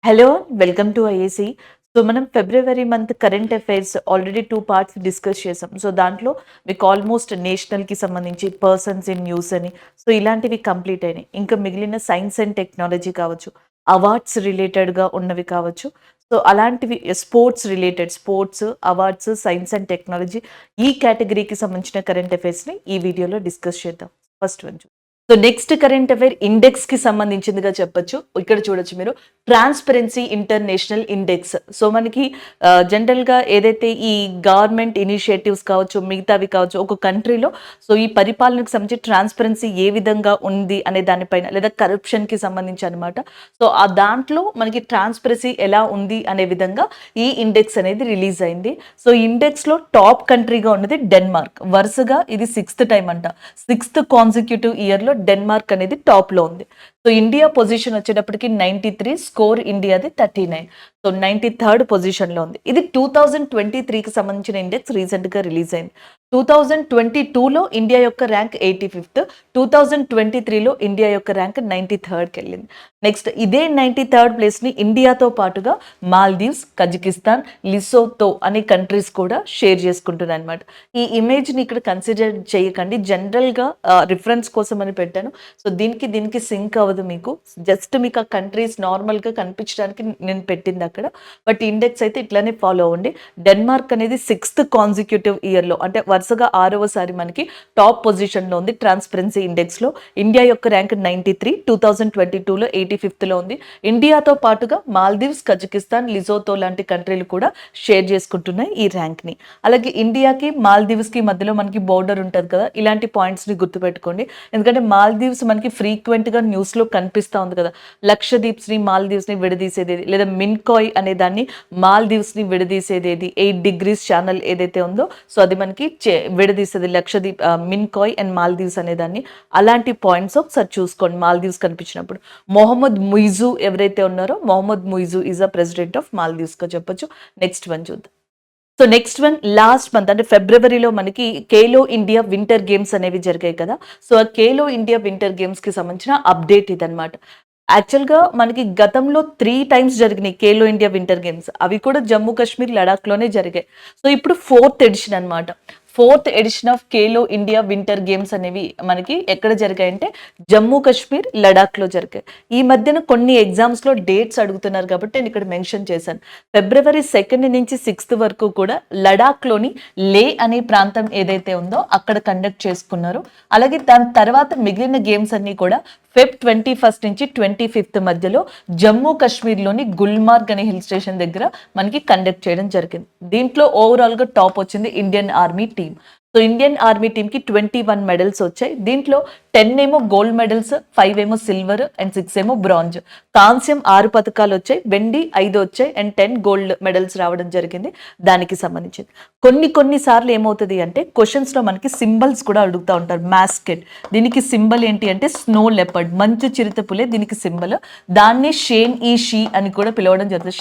Hello, welcome to IAC. So మనం February month current affairs already 2 parts discuss చేసాం. So దాంట్లో మీకు almost నేషనల్కి సంబంధించి పర్సన్స్ ఇన్ న్యూస్ అని సో ఇలాంటివి కంప్లీట్ అయినాయి. ఇంకా మిగిలిన సైన్స్ అండ్ టెక్నాలజీ కావచ్చు, అవార్డ్స్ రిలేటెడ్గా ఉన్నవి కావచ్చు. సో అలాంటివి sports awards, science and technology ఈ కేటగిరీకి సంబంధించిన కరెంట్ అఫైర్స్ని ఈ వీడియోలో డిస్కస్ చేద్దాం. First one. So next current affair index కి సంబంధించిందిగా చెప్పొచ్చు. ఇక్కడ చూడొచ్చు మీరు, ట్రాన్స్పరెన్సీ ఇంటర్నేషనల్ ఇండెక్స్. సో మనకి జనరల్ గా ఏదైతే ఈ గవర్నమెంట్ ఇనిషియేటివ్స్ కావచ్చు, మిగతావి కావచ్చు, ఒక కంట్రీలో సో ఈ పరిపాలనకు సంబంధించి ట్రాన్స్పరెన్సీ ఏ విధంగా ఉంది అనే దానిపైన, లేదా కరప్షన్ కి సంబంధించి అనమాట. సో ఆ దాంట్లో మనకి ట్రాన్స్పరెన్సీ ఎలా ఉంది అనే విధంగా ఈ ఇండెక్స్ అనేది రిలీజ్ అయింది. సో ఇండెక్స్ లో టాప్ కంట్రీగా ఉన్నది డెన్మార్క్. వరుసగా ఇది 6th టైం అంట, 6th కాన్సిక్యూటివ్ ఇయర్ లో డెన్మార్క్ అనేది టాప్ లో ఉంది. సో ఇండియా పొజిషన్ వచ్చేటప్పటికి 93, స్కోర్ ఇండియాది 39. సో 93rd పొజిషన్ లో ఉంది. ఇది 2023కి సంబంధించిన ఇండెక్స్ రీసెంట్ గా రిలీజ్ అయింది. 2022లో ఇండియా యొక్క ర్యాంక్ 85th, 2023లో ఇండియా యొక్క ర్యాంక్ 93rdకి వెళ్ళింది. నెక్స్ట్ ఇదే 93rd ప్లేస్ ని ఇండియాతో పాటుగా మాల్దీవ్స్, కజకిస్తాన్, లిసోతో అనే కంట్రీస్ కూడా షేర్ చేసుకుంటున్నాయి అనమాట. ఈ ఇమేజ్ ని ఇక్కడ కన్సిడర్ చేయకండి, జనరల్ గా రిఫరెన్స్ కోసం అని పెట్టాను. సో దీనికి సింక్ అవ్వదు మీకు, జస్ట్ మీకు ఆ కంట్రీస్ నార్మల్ గా కనిపించడానికి నేను పెట్టింది అక్కడ. బట్ ఇండెక్స్ అయితే ఇట్లానే ఫాలో అవ్వండి. డెన్మార్క్ అనేది 6th కాన్సిక్యూటివ్ ఇయర్ లో, అంటే వరుసగా 6వసారి మనకి టాప్ పొజిషన్ లో ఉంది ట్రాన్స్పరెన్సీ ఇండెక్స్ లో. ఇండియా యొక్క ర్యాంక్ 93, 2022లో 85th లో ఉంది. ఇండియాతో పాటుగా మాల్దీవ్స్, కజకిస్తాన్, లిజోతో లాంటి కంట్రీలు కూడా షేర్ చేసుకుంటున్నాయి ఈ ర్యాంక్ ని. అలాగే ఇండియాకి మాల్దీవ్స్ కి మధ్యలో మనకి బోర్డర్ ఉంటుంది కదా, ఇలాంటి పాయింట్స్ ని గుర్తుపెట్టుకోండి. ఎందుకంటే మాల్దీవ్స్ మనకి ఫ్రీక్వెంట్ గా న్యూస్ లో కనిపిస్తా ఉంది కదా, లక్షద్వీప్స్ ని మాల్దీవ్స్ ని విడదీసేది, లేదా మిన్కాయ్ అనే దాన్ని మాల్దీవ్స్ ని విడదీసేది 8 degrees ఛానల్ ఏదైతే ఉందో, సో అది మనకి విడదీసేది లక్షద్వీప్, మిన్కాయ్ అండ్ మాల్దీవ్స్ అనే దాన్ని. అలాంటి పాయింట్స్ ఒకసారి చూసుకోండి మాల్దీవ్స్ కనిపించినప్పుడు. మొహమ్మద్ ముయిజు ఎవరైతే ఉన్నారో, Mohammed Muizzu is a president of Maldives గా చెప్పొచ్చు. నెక్స్ట్ వన్ చూద్దాం. So next one, last month అంటే ఫిబ్రవరిలో మనకి ఖేలో ఇండియా వింటర్ గేమ్స్ అనేవి జరిగాయి కదా. సో ఆ ఖేలో ఇండియా వింటర్ గేమ్స్ కి సంబంధించిన అప్డేట్ ఇదనమాట. యాక్చువల్గా మనకి గతంలో 3 times జరిగినాయి ఖేలో ఇండియా వింటర్ గేమ్స్. అవి కూడా జమ్మూ కాశ్మీర్, లడాఖ్లోనే జరిగాయి. సో ఇప్పుడు 4th ఎడిషన్ అనమాట. 4th edition of Khelo India winter games అనేవి మనకి ఎక్కడ జరిగాయంటే జమ్మూ కాశ్మీర్, లడాఖ్లో జరిగాయి. ఈ మధ్యన కొన్ని ఎగ్జామ్స్లో డేట్స్ అడుగుతున్నారు కాబట్టి నేను ఇక్కడ మెన్షన్ చేశాను. ఫిబ్రవరి 2 నుంచి 6th వరకు కూడా లడాఖ్లోని లే అనే ప్రాంతం ఏదైతే ఉందో అక్కడ కండక్ట్ చేసుకున్నారు. అలాగే దాని తర్వాత మిగిలిన గేమ్స్ అన్ని కూడా Feb 21 నుంచి 25th మధ్యలో జమ్మూ కాశ్మీర్లోని గుల్మార్గ్ అనే హిల్ స్టేషన్ దగ్గర మనకి కండక్ట్ చేయడం జరిగింది. దీంట్లో ఓవరాల్గా టాప్ వచ్చింది Indian army team. So Indian army టీమ్కి 21 మెడల్స్ వచ్చాయి. దీంట్లో 10 ఏమో గోల్డ్ మెడల్స్, 5 ఏమో సిల్వర్ అండ్ 6 ఏమో బ్రాంజ్. కాంస్యం 6 పథకాలు వచ్చాయి, వెండి 5 వచ్చాయి అండ్ 10 గోల్డ్ మెడల్స్ రావడం జరిగింది. దానికి సంబంధించింది కొన్ని సార్లు ఏమవుతుంది అంటే క్వశ్చన్స్ లో మనకి సింబల్స్ కూడా అడుగుతూ ఉంటారు. మాస్కెట్, దీనికి సింబల్ ఏంటి అంటే స్నో లెపర్డ్, మంచు చిరుతపులే దీనికి సింబల్. దాన్ని షేన్ ఈ షీ అని కూడా పిలవడం జరుగుతుంది.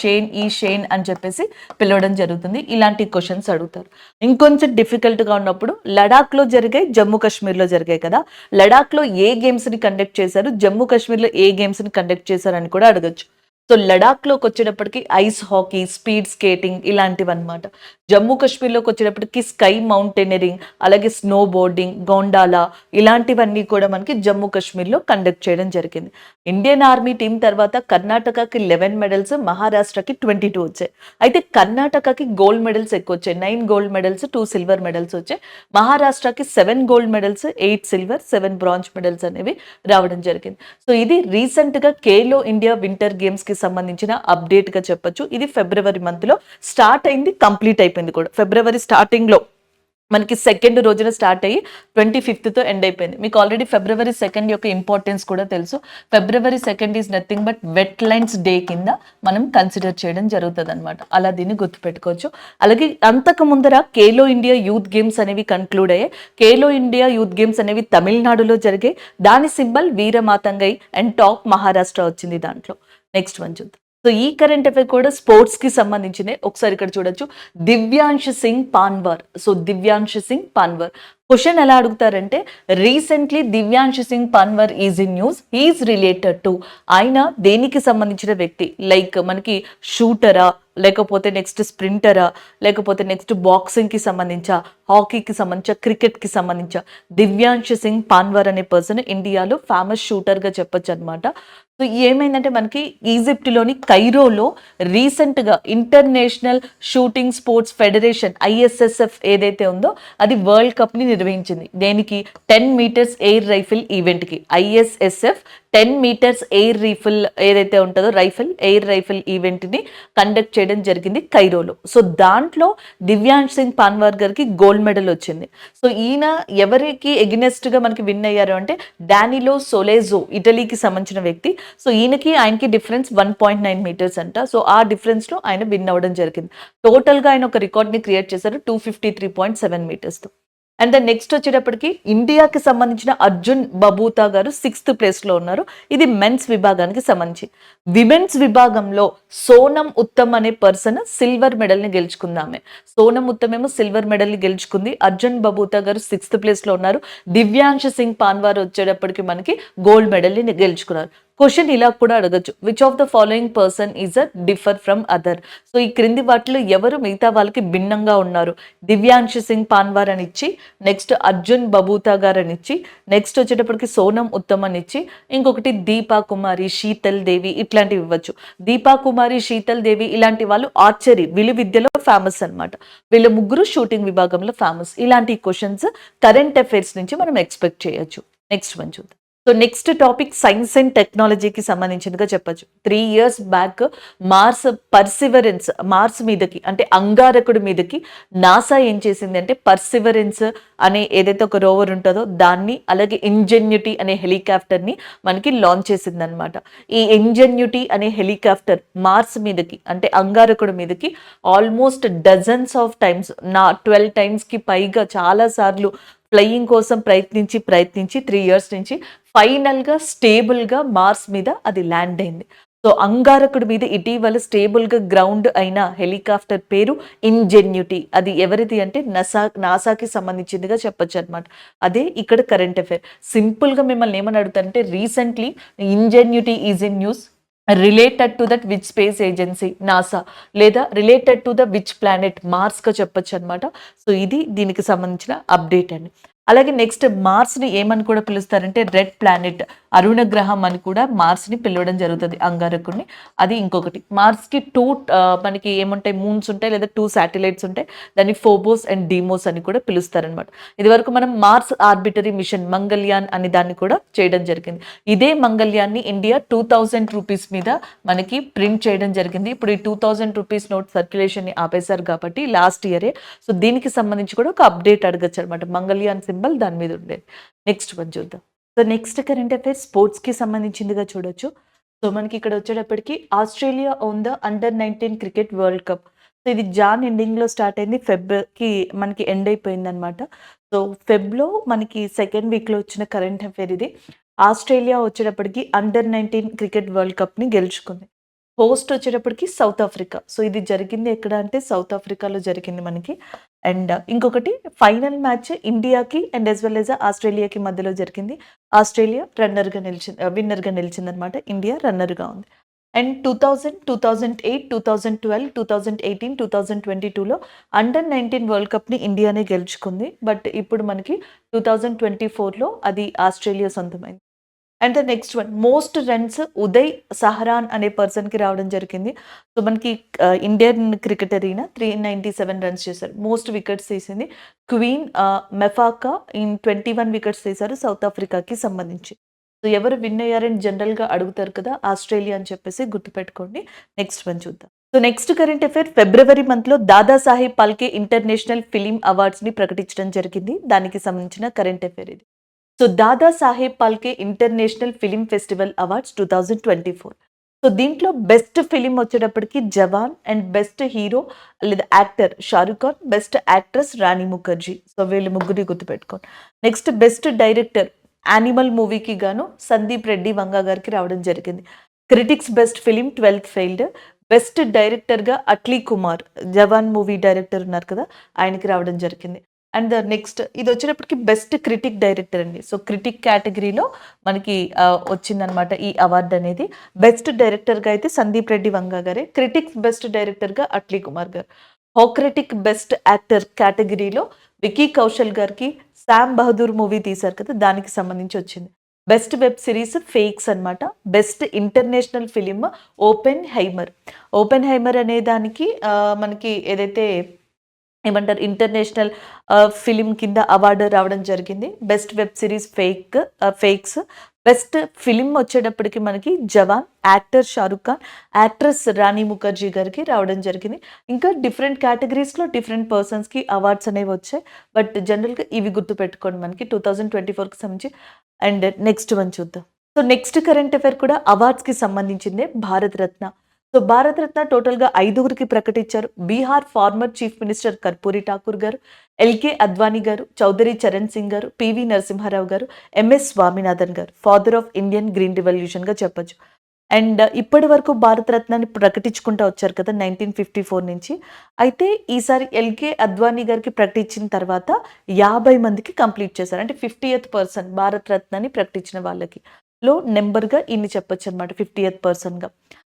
షేన్ అని చెప్పేసి పిలవడం జరుగుతుంది. ఇలాంటి క్వశ్చన్స్ అడుగుతారు. ఇంకొంచెం డిఫికల్ట్ గా ఉన్నప్పుడు లడాక్ లో జరిగాయి, జమ్మూ కాశ్మీర్ లో జరిగాయి కదా, లడాక్ లో ఏ గేమ్స్ ని కండక్ట్ చేశారు, జమ్మూ కాశ్మీర్ లో ఏ గేమ్స్ ని కండక్ట్ చేశారు అని కూడా అడగచ్చు. సో లడాఖ్లోకి వచ్చేటప్పటికి ఐస్ హాకీ, స్పీడ్ స్కేటింగ్ ఇలాంటివి అనమాట. జమ్మూ కాశ్మీర్లోకి వచ్చేటప్పటికి స్కై మౌంటైనరింగ్, అలాగే స్నో బోర్డింగ్, గోండాలా ఇలాంటివన్నీ కూడా మనకి జమ్మూ కాశ్మీర్లో కండక్ట్ చేయడం జరిగింది. ఇండియన్ ఆర్మీ టీం తర్వాత కర్ణాటకకి 11 మెడల్స్, మహారాష్ట్రకి 22 వచ్చాయి. అయితే కర్ణాటకకి గోల్డ్ మెడల్స్ ఎక్కువ వచ్చాయి, 9 గోల్డ్ మెడల్స్, 2 సిల్వర్ మెడల్స్ వచ్చాయి. మహారాష్ట్రకి 7 gold medals, 8 silver, 7 bronze medals అనేవి రావడం జరిగింది. సో ఇది రీసెంట్ గా ఖేలో ఇండియా వింటర్ గేమ్స్ కి సంబంధించిన అప్డేట్ గా చెప్పొచ్చు. ఇది ఫిబ్రవరి మంత్ లో స్టార్ట్ అయింది, కంప్లీట్ అయిపోయింది కూడా. ఫిబ్రవరి స్టార్టింగ్ లో మనకి 2nd రోజున స్టార్ట్ అయ్యి 25th ఎండ్ అయిపోయింది. మీకు ఆల్రెడీ ఫిబ్రవరి 2 యొక్క ఇంపార్టెన్స్ కూడా తెలుసు. February 2 is nothing but wetlands day కింద మనం కన్సిడర్ చేయడం జరుగుతుంది అనమాట. అలా దీన్ని గుర్తుపెట్టుకోవచ్చు. అలాగే అంతకు ముందర ఖేలో ఇండియా యూత్ గేమ్స్ అనేవి కన్క్లూడ్ అయ్యాయి. ఖేలో ఇండియా యూత్ గేమ్స్ అనేవి తమిళనాడులో జరిగాయి. దాని symbol Veeramangai and top Maharashtra వచ్చింది దాంట్లో. నెక్స్ట్ వన్ చూద్దాం. సో ఈ కరెంట్ అఫైర్ కూడా స్పోర్ట్స్ కి సంబంధించిన. ఒకసారి ఇక్కడ చూడొచ్చు, దివ్యాంశ్ సింగ్ పాన్వర్. సో దివ్యాంశ్ సింగ్ పాన్వర్ క్వెషన్ ఎలా అడుగుతారంటే recently Divyansh Singh Panwar is in news, he is related to, ఆయన దేనికి సంబంధించిన వ్యక్తి, లైక్ మనకి షూటరా, లేకపోతే నెక్స్ట్ స్ప్రింటరా, లేకపోతే నెక్స్ట్ బాక్సింగ్కి సంబంధించా, హాకీకి సంబంధించా, క్రికెట్కి సంబంధించా. దివ్యాంశ్ సింగ్ పాన్వర్ అనే పర్సన్ ఇండియాలో ఫేమస్ షూటర్గా చెప్పొచ్చు అనమాట. సో ఏమైందంటే మనకి ఈజిప్ట్లోని కైరోలో రీసెంట్గా international shooting sports federation ISSF ఏదైతే ఉందో అది వరల్డ్ కప్ని నిర్వహించింది. దేనికి? 10 మీటర్స్ ఎయిర్ రైఫిల్ ఈవెంట్కి. ఐఎస్ఎస్ఎఫ్ 10 మీటర్స్ ఎయిర్ రైఫిల్ ఏదైతే ఉంటుందో ఎయిర్ రైఫిల్ ఈవెంట్ని కండక్ట్ చేయడం జరిగింది కైరోలో. సో దాంట్లో దివ్యాంశ్ సింగ్ పాన్వార్ గారికి గోల్డ్ మెడల్ వచ్చింది. సో ఈయన ఎవరికి ఎగ్నెస్ట్గా మనకి విన్ అయ్యారు అంటే డానిలో సోలేజో, ఇటలీకి సంబంధించిన వ్యక్తి. సో ఈయనకి ఆయనకి డిఫరెన్స్ 1.9 మీటర్స్ అంట. సో ఆ డిఫరెన్స్లో ఆయన విన్ అవ్వడం జరిగింది. టోటల్గా ఆయన ఒక రికార్డ్ని క్రియేట్ చేశారు 253.7 మీటర్స్తో. అండ్ ద నెక్స్ట్ వచ్చేటప్పటికి ఇండియాకి సంబంధించిన అర్జున్ బబూతా గారు 6th ప్లేస్లో ఉన్నారు. ఇది మెన్స్ విభాగానికి సంబంధించి. విమెన్స్ విభాగంలో సోనం ఉత్తమ్ అనే పర్సన్ సిల్వర్ మెడల్ని గెలుచుకుందామే. సోనం ఉత్తమ్ ఏమో సిల్వర్ మెడల్ని గెలుచుకుంది. అర్జున్ బబూతా గారు 6th ప్లేస్లో ఉన్నారు. దివ్యాంశ్ సింగ్ పాన్వార్ వచ్చేటప్పటికి మనకి గోల్డ్ మెడల్ని గెలుచుకున్నారు. క్వశ్చన్ ఇలా కూడా అడగచ్చు, which of the following person is a differ from other. So ఈ క్రింది వాటిలో ఎవరు మిగతా వాళ్ళకి భిన్నంగా ఉన్నారు? దివ్యాంశ్ సింగ్ పాన్వార్ అని ఇచ్చి, నెక్స్ట్ అర్జున్ బబూతా గారు అని ఇచ్చి, నెక్స్ట్ వచ్చేటప్పటికి సోనం ఉత్తమ్ అని ఇచ్చి, ఇంకొకటి దీపా కుమారి, శీతల్ దేవి ఇట్లాంటివి ఇవ్వచ్చు. దీపా కుమారి, శీతల్ దేవి ఇలాంటి వాళ్ళు ఆర్చరీ విలువిద్యలో ఫేమస్ అనమాట. వీళ్ళు ముగ్గురు షూటింగ్ విభాగంలో ఫేమస్. ఇలాంటి క్వశ్చన్స్ కరెంట్ అఫైర్స్ నుంచి మనం ఎక్స్పెక్ట్ చేయొచ్చు. నెక్స్ట్ వన్ చూద్దాం. So next topic science and టెక్నాలజీకి సంబంధించినగా చెప్పచ్చు. 3 years బ్యాక్ మార్స్ మీదకి అంటే అంగారకుడి మీదకి నాసా ఏం చేసింది అంటే పర్సివరెన్స్ అనే ఏదైతే ఒక రోవర్ ఉంటుందో దాన్ని, అలాగే ఇంజెన్యూటీ అనే హెలికాప్టర్ని మనకి లాంచ్ చేసింది అనమాట. ఈ ఇంజెన్యూటీ అనే హెలికాప్టర్ మార్స్ మీదకి అంటే అంగారకుడి మీదకి almost dozens of times 12 times పైగా చాలా సార్లు ఫ్లయింగ్ కోసం ప్రయత్నించి 3 years నుంచి ఫైనల్గా స్టేబుల్గా మార్స్ మీద అది ల్యాండ్ అయింది. సో అంగారకుడి మీద ఇటీవల స్టేబుల్గా గ్రౌండ్ అయిన హెలికాప్టర్ పేరు ఇంజెన్యూటీ. అది ఎవరిది అంటే నాసాకి సంబంధించిందిగా చెప్పొచ్చు అనమాట. అదే ఇక్కడ కరెంట్ అఫైర్. సింపుల్గా మిమ్మల్ని ఏమని అడుగుతారంటే recently ingenuity is in news related to that which space agency NASA, లేదా related to the which planet మార్స్గా చెప్పొచ్చు అనమాట. సో ఇది దీనికి సంబంధించిన అప్డేట్ అండి. అలాగే నెక్స్ట్ మార్స్ని ఏమని కూడా పిలుస్తారంటే రెడ్ ప్లానెట్, అరుణ గ్రహం అని కూడా మార్స్ని పిలవడం జరుగుతుంది అంగారకుడిని. అది ఇంకొకటి. మార్స్కి మనకి ఏముంటాయి, మూన్స్ ఉంటాయి లేదా 2 satellites ఉంటాయి. దాన్ని ఫోబోస్ అండ్ డీమోస్ అని కూడా పిలుస్తారనమాట. ఇది వరకు మనం మార్స్ ఆర్బిటరీ మిషన్ మంగళ్యాన్ అని దాన్ని కూడా చేయడం జరిగింది. ఇదే మంగళ్యాన్ని ఇండియా 2000 రూపీస్ మీద మనకి ప్రింట్ చేయడం జరిగింది. ఇప్పుడు ఈ 2000 రూపీస్ నోట్ సర్క్యులేషన్ని ఆపేశారు కాబట్టి లాస్ట్ ఇయరే. సో దీనికి సంబంధించి కూడా ఒక అప్డేట్ అడగచ్చు అనమాట. మంగళ్యాన్ సింబల్ దాని మీద ఉండేది. నెక్స్ట్ వన్ చూద్దాం. సో నెక్స్ట్ కరెంట్ అఫైర్స్ స్పోర్ట్స్కి సంబంధించిందిగా చూడొచ్చు. సో మనకి ఇక్కడ వచ్చేటప్పటికి Australia own the under-19 cricket world cup. So ఇది జాన్ ఎండింగ్లో స్టార్ట్ అయింది, ఫెబ్కి మనకి ఎండ్ అయిపోయింది అనమాట. సో ఫెబ్లో మనకి 2nd weekలో వచ్చిన కరెంట్ అఫైర్ ఇది. ఆస్ట్రేలియా వచ్చేటప్పటికి అండర్-19 క్రికెట్ వరల్డ్ కప్ని గెలుచుకుంది. హోస్ట్ వచ్చేటప్పటికి సౌత్ ఆఫ్రికా. సో ఇది జరిగింది ఎక్కడ అంటే సౌత్ ఆఫ్రికాలో జరిగింది మనకి. అండ్ ఇంకొకటి ఫైనల్ మ్యాచ్ ఇండియాకి అండ్ యాజ్ వెల్ యాజ్ ఆస్ట్రేలియాకి మధ్యలో జరిగింది. ఆస్ట్రేలియా విన్నర్గా నిలిచింది అనమాట. ఇండియా రన్నర్గా ఉంది. అండ్ 2000, 2008, 2012, 2018, 2022లో అండర్-19 వరల్డ్ కప్ని ఇండియానే గెలుచుకుంది. బట్ ఇప్పుడు మనకి 2024లో అది ఆస్ట్రేలియా సొంతమైంది. And the next one most runs Uday Saharan అనే పర్సన్కి రావడం జరిగింది. సో మనకి ఇండియన్ క్రికెటర్ ఈయన 397 రన్స్ చేశారు. మోస్ట్ వికెట్స్ తీసింది క్వీన్ మెఫాకా ఇన్ 21 వికెట్స్ తీశారు సౌత్ ఆఫ్రికాకి సంబంధించి. సో ఎవరు విన్ అయ్యారని జనరల్గా అడుగుతారు కదా, ఆస్ట్రేలియా అని చెప్పేసి గుర్తుపెట్టుకోండి. నెక్స్ట్ వన్ చూద్దాం. సో నెక్స్ట్ కరెంట్ అఫైర్ ఫిబ్రవరి మంత్లో దాదాసాహెబ్ ఫాల్కే ఇంటర్నేషనల్ ఫిలిం అవార్డ్స్ని ప్రకటించడం జరిగింది. దానికి సంబంధించిన కరెంట్ అఫైర్ ఇది. So Dadasaheb Phalke international film festival awards 2024. So దీంట్లో బెస్ట్ ఫిలిం వచ్చేటప్పటికి జవాన్ అండ్ బెస్ట్ హీరో లేదా actor Shahrukh Khan, best actress Rani Mukherjee. So వీళ్ళు ముగ్గురి గుర్తుపెట్టుకోండి. నెక్స్ట్ బెస్ట్ డైరెక్టర్ యానిమల్ మూవీకి గాను సందీప్ రెడ్డి వంగా గారికి రావడం జరిగింది. Critics best film 12th failed. Best డైరెక్టర్గా అట్లీ కుమార్ జవాన్ మూవీ డైరెక్టర్ ఉన్నారు కదా, ఆయనకి రావడం జరిగింది. అండ్ నెక్స్ట్ ఇది వచ్చేటప్పటికి బెస్ట్ క్రిటిక్ డైరెక్టర్ అండి. సో క్రిటిక్ కేటగిరీలో మనకి వచ్చిందనమాట ఈ అవార్డు అనేది. బెస్ట్ డైరెక్టర్‌గా అయితే సందీప్ రెడ్డి వంగా గారే, క్రిటిక్స్ బెస్ట్ డైరెక్టర్‌గా అట్లీ కుమార్ గారు. హోక్రిటిక్ బెస్ట్ యాక్టర్ కేటగిరీలో విక్కీ కౌశల్ గారికి 'శామ్ బహదూర్' మూవీ తీశారు కదా! దానికి సంబంధించి వచ్చింది. బెస్ట్ వెబ్ సిరీస్ 'ఫేక్స్' అనమాట. Best international film 'Oppenheimer'. 'Oppenheimer' అనే దానికి మనకి ఏదైతే ఏమంటారు ఇంటర్నేషనల్ ఫిలిం కింద అవార్డు రావడం జరిగింది. Best web series fakes. Best film వచ్చేటప్పటికి మనకి 'జవాన్', యాక్టర్ షారుఖ్ ఖాన్, యాక్ట్రెస్ రాణి ముఖర్జీ గారికి రావడం జరిగింది. ఇంకా డిఫరెంట్ కేటగిరీస్‌లో డిఫరెంట్ పర్సన్స్‌కి అవార్డ్స్ అనేవి వచ్చాయి. బట్ జనరల్‌గా ఇవి గుర్తుపెట్టుకోండి మనకి 2024కి సంబంధించి. అండ్ నెక్స్ట్ వన్ చూద్దాం. సో నెక్స్ట్ కరెంట్ అఫైర్ కూడా అవార్డ్స్‌కి సంబంధించిందే, భారత్ రత్న. సో భారతరత్న టోటల్‌గా 5గురికి ప్రకటించారు. Bihar former chief minister Karpoori Thakur గారు, ఎల్‌కే అద్వానీ గారు, చౌదరి చరణ్ సింగ్ గారు, పివి నరసింహారావు గారు, ఎంఎస్ స్వామినాథన్ గారు. ఫాదర్ ఆఫ్ ఇండియన్ గ్రీన్ రివల్యూషన్‌గా చెప్పొచ్చు. అండ్ ఇప్పటి వరకు భారతరత్నాన్ని ప్రకటించుకుంటూ వచ్చారు కదా 1954 నుంచి. అయితే ఈసారి ఎల్‌కే అద్వానీ గారికి ప్రకటించిన తర్వాత 50 మందికి కంప్లీట్ చేశారు. అంటే 50th పర్సన్ భారతరత్నాన్ని ప్రకటించిన వాళ్ళకి నెంబర్‌గా ఈయన్ని చెప్పొచ్చనమాట 50th పర్సన్‌గా.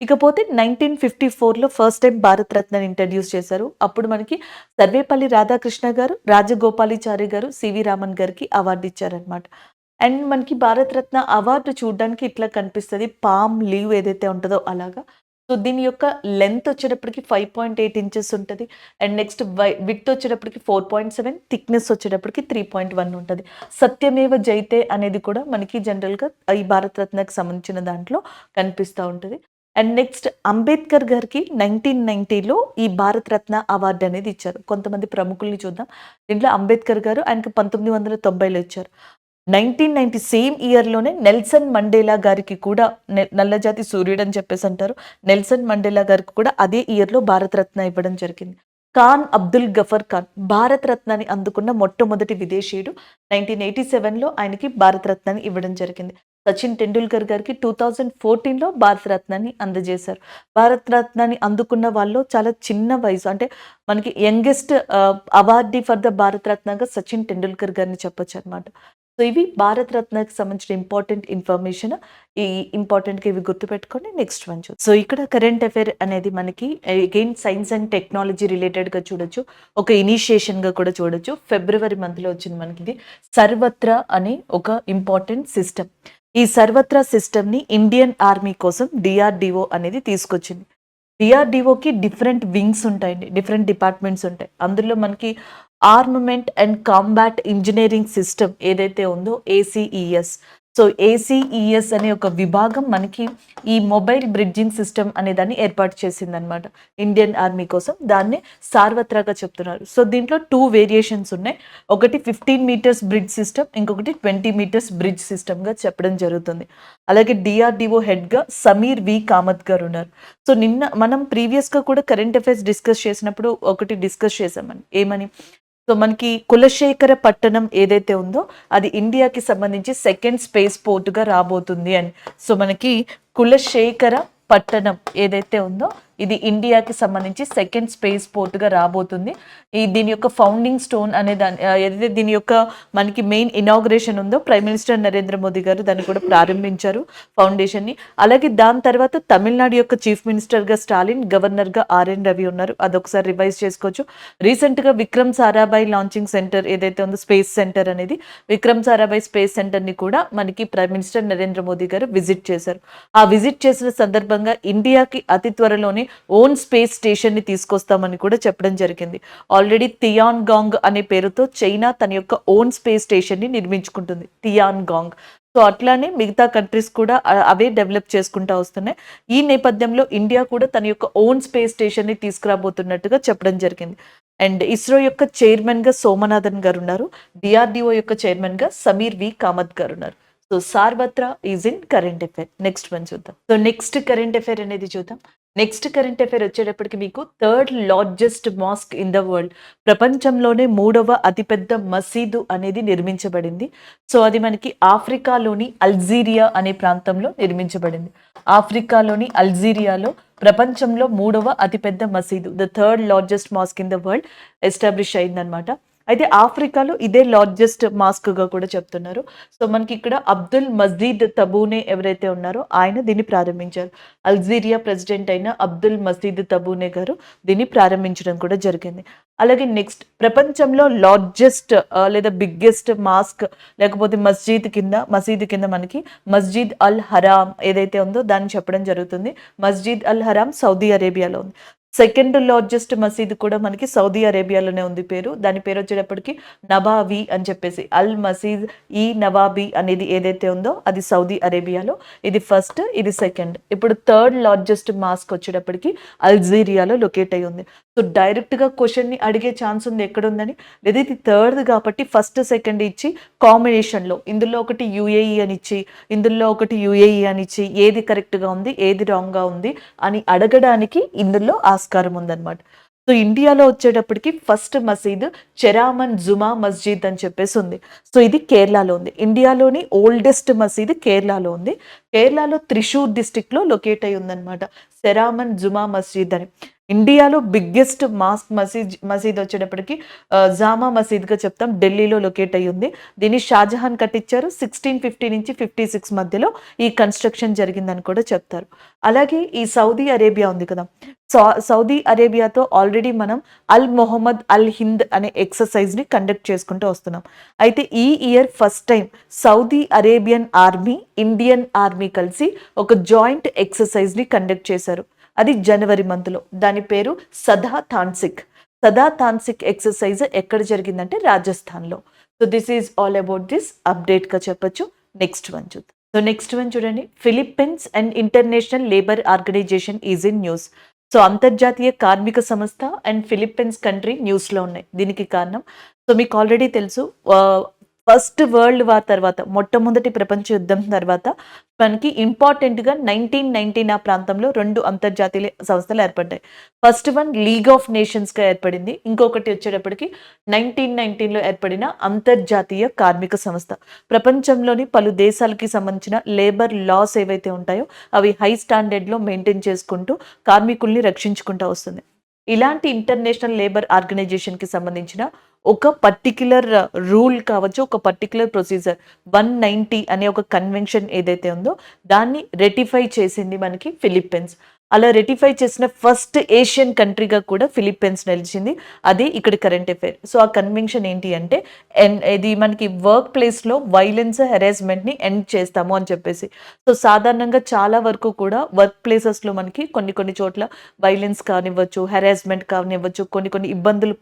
ఇకపోతే 1954లో ఫస్ట్ టైం భారత్ రత్నని ఇంట్రడ్యూస్ చేశారు. అప్పుడు మనకి సర్వేపల్లి రాధాకృష్ణ గారు, రాజగోపాలాచారి గారు, సివి రామన్ గారికి అవార్డు ఇచ్చారనమాట. అండ్ మనకి భారత్ రత్న అవార్డు చూడడానికి ఇట్లా కనిపిస్తది. పామ్ లీవ్ ఏదైతే ఉంటదో అలాగా. సో దీని యొక్క లెంత్ వచ్చేటప్పటికి 5.8 ఇంచెస్ ఉంటది. అండ్ నెక్స్ట్ విడ్త్ వచ్చేటప్పటికి 4.7, థిక్‌నెస్ వచ్చేటప్పటికి 3.1 ఉంటది. సత్యమేవ జయతే అనేది కూడా మనకి జనరల్‌గా ఈ భారత్ రత్నకి సంబంధించిన దాంట్లో కనిపిస్తా ఉంటది. అండ్ నెక్స్ట్ అంబేద్కర్ గారికి 1990లో ఈ భారత్ రత్న అవార్డు అనేది ఇచ్చారు. కొంతమంది ప్రముఖుల్ని చూద్దాం. దీంట్లో అంబేద్కర్ గారు ఆయనకి 1990లో ఇచ్చారు. 1990 సేమ్ ఇయర్‌లోనే నెల్సన్ మండేలా గారికి కూడా నల్లజాతి సూర్యుడు అని చెప్పేసి అంటారు. నెల్సన్ మండేలా గారికి కూడా అదే ఇయర్‌లో భారత రత్న ఇవ్వడం జరిగింది. ఖాన్ అబ్దుల్ గఫర్ ఖాన్ భారత రత్నాన్ని అందుకున్న మొట్టమొదటి విదేశీయుడు. 1987లో ఆయనకి భారత రత్నాన్ని ఇవ్వడం జరిగింది. సచిన్ టెండూల్కర్ గారికి 2014లో భారత రత్నాన్ని అందజేశారు. భారత రత్నాన్ని అందుకున్న వాళ్ళు చాలా చిన్న వయసు, అంటే మనకి యంగెస్ట్ అవార్డీ ఫర్ ద భారత రత్నగా సచిన్ టెండూల్కర్ గారిని చెప్పొచ్చనమాట. సో ఇవి భారత రత్నకి సంబంధించిన ఇంపార్టెంట్ ఇన్ఫర్మేషన్. ఈ ఇంపార్టెంట్‌గా ఇవి గుర్తుపెట్టుకోండి. నెక్స్ట్ వన్ చూద్దాం. సో ఇక్కడ కరెంట్ అఫైర్ అనేది మనకి అగైన్ సైన్స్ అండ్ టెక్నాలజీ రిలేటెడ్‌గా చూడొచ్చు. ఒక ఇనిషియేషన్‌గా కూడా చూడొచ్చు. ఫిబ్రవరి మంత్‌లో వచ్చింది మనకిది. సర్వత్రా అనే ఒక ఇంపార్టెంట్ సిస్టమ్. ఈ సర్వత్రా సిస్టమ్‌ని ఇండియన్ ఆర్మీ కోసం DRDO అనేది తీసుకొచ్చింది. DRDOకి డిఫరెంట్ వింగ్స్ ఉంటాయండి. డిఫరెంట్ డిపార్ట్మెంట్స్ ఉంటాయి. అందులో మనకి armament and combat engineering system ఏదైతే ఉందో ACES. సో ACES అనే ఒక విభాగం మనకి ఈ మొబైల్ బ్రిడ్జింగ్ సిస్టమ్ అనే దాన్ని ఏర్పాటు చేసిందనమాట ఇండియన్ ఆర్మీ కోసం. దాన్ని సార్వత్రాగా చెప్తున్నారు. సో దీంట్లో 2 వేరియేషన్స్ ఉన్నాయి. ఒకటి 15 మీటర్స్ బ్రిడ్జ్ సిస్టమ్, ఇంకొకటి 20 మీటర్స్ బ్రిడ్జ్ సిస్టమ్గా చెప్పడం జరుగుతుంది. అలాగే DRDO హెడ్గా సమీర్ వి కామత్ గారు ఉన్నారు. సో నిన్న మనం ప్రీవియస్గా కూడా కరెంట్ అఫైర్స్ డిస్కస్ చేసినప్పుడు ఒకటి డిస్కస్ చేసామని, ఏమని, సో మనకి కులశేఖర పట్టణం ఏదైతే ఉందో అది ఇండియాకి సంబంధించి సెకండ్ స్పేస్ పోర్టుగా రాబోతుంది అని. సో మనకి కులశేఖర పట్టణం ఏదైతే ఉందో ఇది ఇండియాకి సంబంధించి సెకండ్ స్పేస్ పోర్టుగా రాబోతుంది. దీని యొక్క ఫౌండింగ్ స్టోన్ అనే దాని ఏదైతే దీని యొక్క మనకి మెయిన్ ఇనాగ్రేషన్ ఉందో ప్రైమ్ మినిస్టర్ నరేంద్ర మోదీ గారు దాన్ని కూడా ప్రారంభించారు ఫౌండేషన్ని. అలాగే దాని తర్వాత తమిళనాడు యొక్క చీఫ్ మినిస్టర్గా స్టాలిన్, గవర్నర్గా RN రవి ఉన్నారు. అదొకసారి రివైజ్ చేసుకోవచ్చు. రీసెంట్గా విక్రమ్ సారాభాయ్ లాంచింగ్ సెంటర్ ఏదైతే ఉందో స్పేస్ సెంటర్ అనేది, విక్రమ్ సారాభాయ్ స్పేస్ సెంటర్ని కూడా మనకి ప్రైమ్ మినిస్టర్ నరేంద్ర మోదీ గారు విజిట్ చేశారు. ఆ విజిట్ చేసిన సందర్భంగా ఇండియాకి అతి త్వరలోనే ఓన్ స్పేస్ స్టేషన్ ని తీసుకొస్తామని కూడా చెప్పడం జరిగింది. ఆల్రెడీ తియాన్గాంగ్ అనే పేరుతో చైనా తన యొక్క ఓన్ స్పేస్ స్టేషన్ ని నిర్మించుకుంటుంది, తియాన్గాంగ్. సో అట్లానే మిగతా కంట్రీస్ కూడా అవే డెవలప్ చేసుకుంటా వస్తున్నాయి. ఈ నేపథ్యంలో ఇండియా కూడా తన యొక్క ఓన్ స్పేస్ స్టేషన్ ని తీసుకురాబోతున్నట్టుగా చెప్పడం జరిగింది. అండ్ ఇస్రో యొక్క చైర్మన్ గా సోమనాథన్ గారు ఉన్నారు. DRDO యొక్క చైర్మన్ గా సమీర్ వి కామత్ గారు ఉన్నారు. సో సార్వత్రా is in current affair. Next one చూద్దాం. సో నెక్స్ట్ కరెంట్ అఫైర్ అనేది చూద్దాం. నెక్స్ట్ కరెంట్ అఫైర్ వచ్చేటప్పటికి మీకు 3rd largest mosque in the world, ప్రపంచంలోనే 3వ అతిపెద్ద మసీదు అనేది నిర్మించబడింది. సో అది మనకి ఆఫ్రికాలోని అల్జీరియా అనే ప్రాంతంలో నిర్మించబడింది. ఆఫ్రికాలోని అల్జీరియాలో ప్రపంచంలో 3వ అతిపెద్ద మసీదు, the 3rd largest mosque in the world establish అయిందనమాట. అయితే ఆఫ్రికాలో ఇదే లార్జెస్ట్ మాస్క్‌గా కూడా చెప్తున్నారు. సో, మనకి ఇక్కడ అబ్దుల్ మజీద్ తబూనే ఎవరైతే ఉన్నారో ఆయన దీన్ని ప్రారంభించారు. అల్జీరియా ప్రెసిడెంట్ అయిన అబ్దుల్ మజీద్ తబూనే గారు దీన్ని ప్రారంభించడం కూడా జరిగింది. అలాగే నెక్స్ట్ ప్రపంచంలో లార్జెస్ట్ లేదా బిగ్గెస్ట్ మాస్క్ లేకపోతే మసీద్ కింద మనకి మస్జిద్ అల్ హరామ్ ఏదైతే ఉందో దాన్ని చెప్పడం జరుగుతుంది. మస్జిద్ అల్ హరామ్ సౌదీ అరేబియాలో ఉంది. సెకండ్ లార్జెస్ట్ మసీద్ కూడా మనకి సౌదీ అరేబియాలోనే ఉంది పేరు. దాని పేరు వచ్చేటప్పటికి నబావి అని చెప్పేసి అల్ మసీద్ ఈ నవాబీ అనేది ఏదైతే ఉందో అది సౌదీ అరేబియాలో. ఇది ఫస్ట్, ఇది సెకండ్. ఇప్పుడు థర్డ్ లార్జెస్ట్ మాస్క్ వచ్చేటప్పటికి అల్జీరియాలో లొకేట్ అయి ఉంది. సో డైరెక్ట్గా క్వశ్చన్ని అడిగే ఛాన్స్ ఉంది ఎక్కడుందని. లేదా ఇది థర్డ్ కాబట్టి ఫస్ట్ సెకండ్ ఇచ్చి కాంబినేషన్లో ఇందులో ఒకటి యుఏఈ అని ఇచ్చి ఇందులో ఒకటి యుఏఈ అని ఇచ్చి ఏది కరెక్ట్గా ఉంది ఏది రాంగ్గా ఉంది అని అడగడానికి ఇందులో ఆస్కారం ఉందన్నమాట. సో ఇండియాలో వచ్చేటప్పటికి ఫస్ట్ మసీద్ చెరామన్ జుమా మస్జిద్ అని చెప్పేసి ఉంది. సో ఇది కేరళలో ఉంది. ఇండియాలోని ఓల్డెస్ట్ మసీద్ కేరళలో ఉంది. కేరళలో త్రిశూర్ డిస్టిక్లో లొకేట్ అయి ఉందన్నమాట చెరామన్ జుమా మస్జిద్ అని. ఇండియాలో బిగ్గెస్ట్ మసీద్ వచ్చేటప్పటికి జామా మసీద్గా చెప్తాం, ఢిల్లీలో లొకేట్ అయ్యి ఉంది. దీన్ని షాజహాన్ కట్టించారు. 1650 నుంచి 56 మధ్యలో ఈ కన్స్ట్రక్షన్ జరిగిందని కూడా చెప్తారు. అలాగే ఈ సౌదీ అరేబియా ఉంది కదా, సౌదీ అరేబియాతో ఆల్రెడీ మనం అల్ మొహమ్మద్ అల్ హింద్ అనే ఎక్సర్సైజ్ని కండక్ట్ చేసుకుంటూ వస్తున్నాం. అయితే ఈ year first time Saudi Arabian army Indian army కలిసి ఒక జాయింట్ ఎక్సర్సైజ్ని కండక్ట్ చేశారు. అది జనవరి మంత్లో. దాని పేరు సదా తాన్సిక్ ఎక్సర్సైజ్ ఎక్కడ జరిగిందంటే రాజస్థాన్లో. So this is all about this అప్డేట్గా చెప్పొచ్చు. నెక్స్ట్ వన్ చూద్దాం. సో నెక్స్ట్ వన్ చూడండి, Philippines and international labour organisation is in news. So అంతర్జాతీయ కార్మిక సంస్థ అండ్ ఫిలిప్పీన్స్ కంట్రీ న్యూస్లో ఉన్నాయి. దీనికి కారణం సో మీకు ఆల్రెడీ తెలుసు, ఫస్ట్ వరల్డ్ వార్ తర్వాత మొట్టమొదటి ప్రపంచ యుద్ధం తర్వాత మనకి ఇంపార్టెంట్గా 1919 ఆ ప్రాంతంలో 2 అంతర్జాతీయ సంస్థలు ఏర్పడ్డాయి. ఫస్ట్ వన్ లీగ్ ఆఫ్ నేషన్స్గా ఏర్పడింది. ఇంకొకటి వచ్చేటప్పటికి 1919లో ఏర్పడిన అంతర్జాతీయ కార్మిక సంస్థ. ప్రపంచంలోని పలు దేశాలకి సంబంధించిన లేబర్ లాస్ ఏవైతే ఉంటాయో అవి హై స్టాండర్డ్లో మెయింటైన్ చేసుకుంటూ కార్మికుల్ని రక్షించుకుంటూ వస్తుంది. ఇలాంటి ఇంటర్నేషనల్ లేబర్ ఆర్గనైజేషన్కి సంబంధించిన ఒక పర్టిక్యులర్ రూల్ కావచ్చు, ఒక పర్టిక్యులర్ ప్రొసీజర్ 190 అనే ఒక కన్వెన్షన్ ఏదైతే ఉందో దాన్ని రెటిఫై చేసింది మనకి ఫిలిప్పీన్స్. అలా రెటిఫై చేసిన ఫస్ట్ ఏషియన్ కంట్రీగా కూడా ఫిలిప్పీన్స్ నిలిచింది. అది ఇక్కడ కరెంట్ అఫైర్. సో ఆ కన్వెన్షన్ ఏంటి అంటే ఇది మనకి వర్క్ ప్లేస్లో వైలెన్స్ హెరాస్మెంట్ని ఎండ్ చేస్తాము అని చెప్పేసి. సో సాధారణంగా చాలా వరకు కూడా వర్క్ ప్లేసెస్లో మనకి కొన్ని చోట్ల వైలెన్స్ కానివ్వచ్చు, హెరాస్మెంట్ కానివ్వచ్చు, కొన్ని ఇబ్బందులు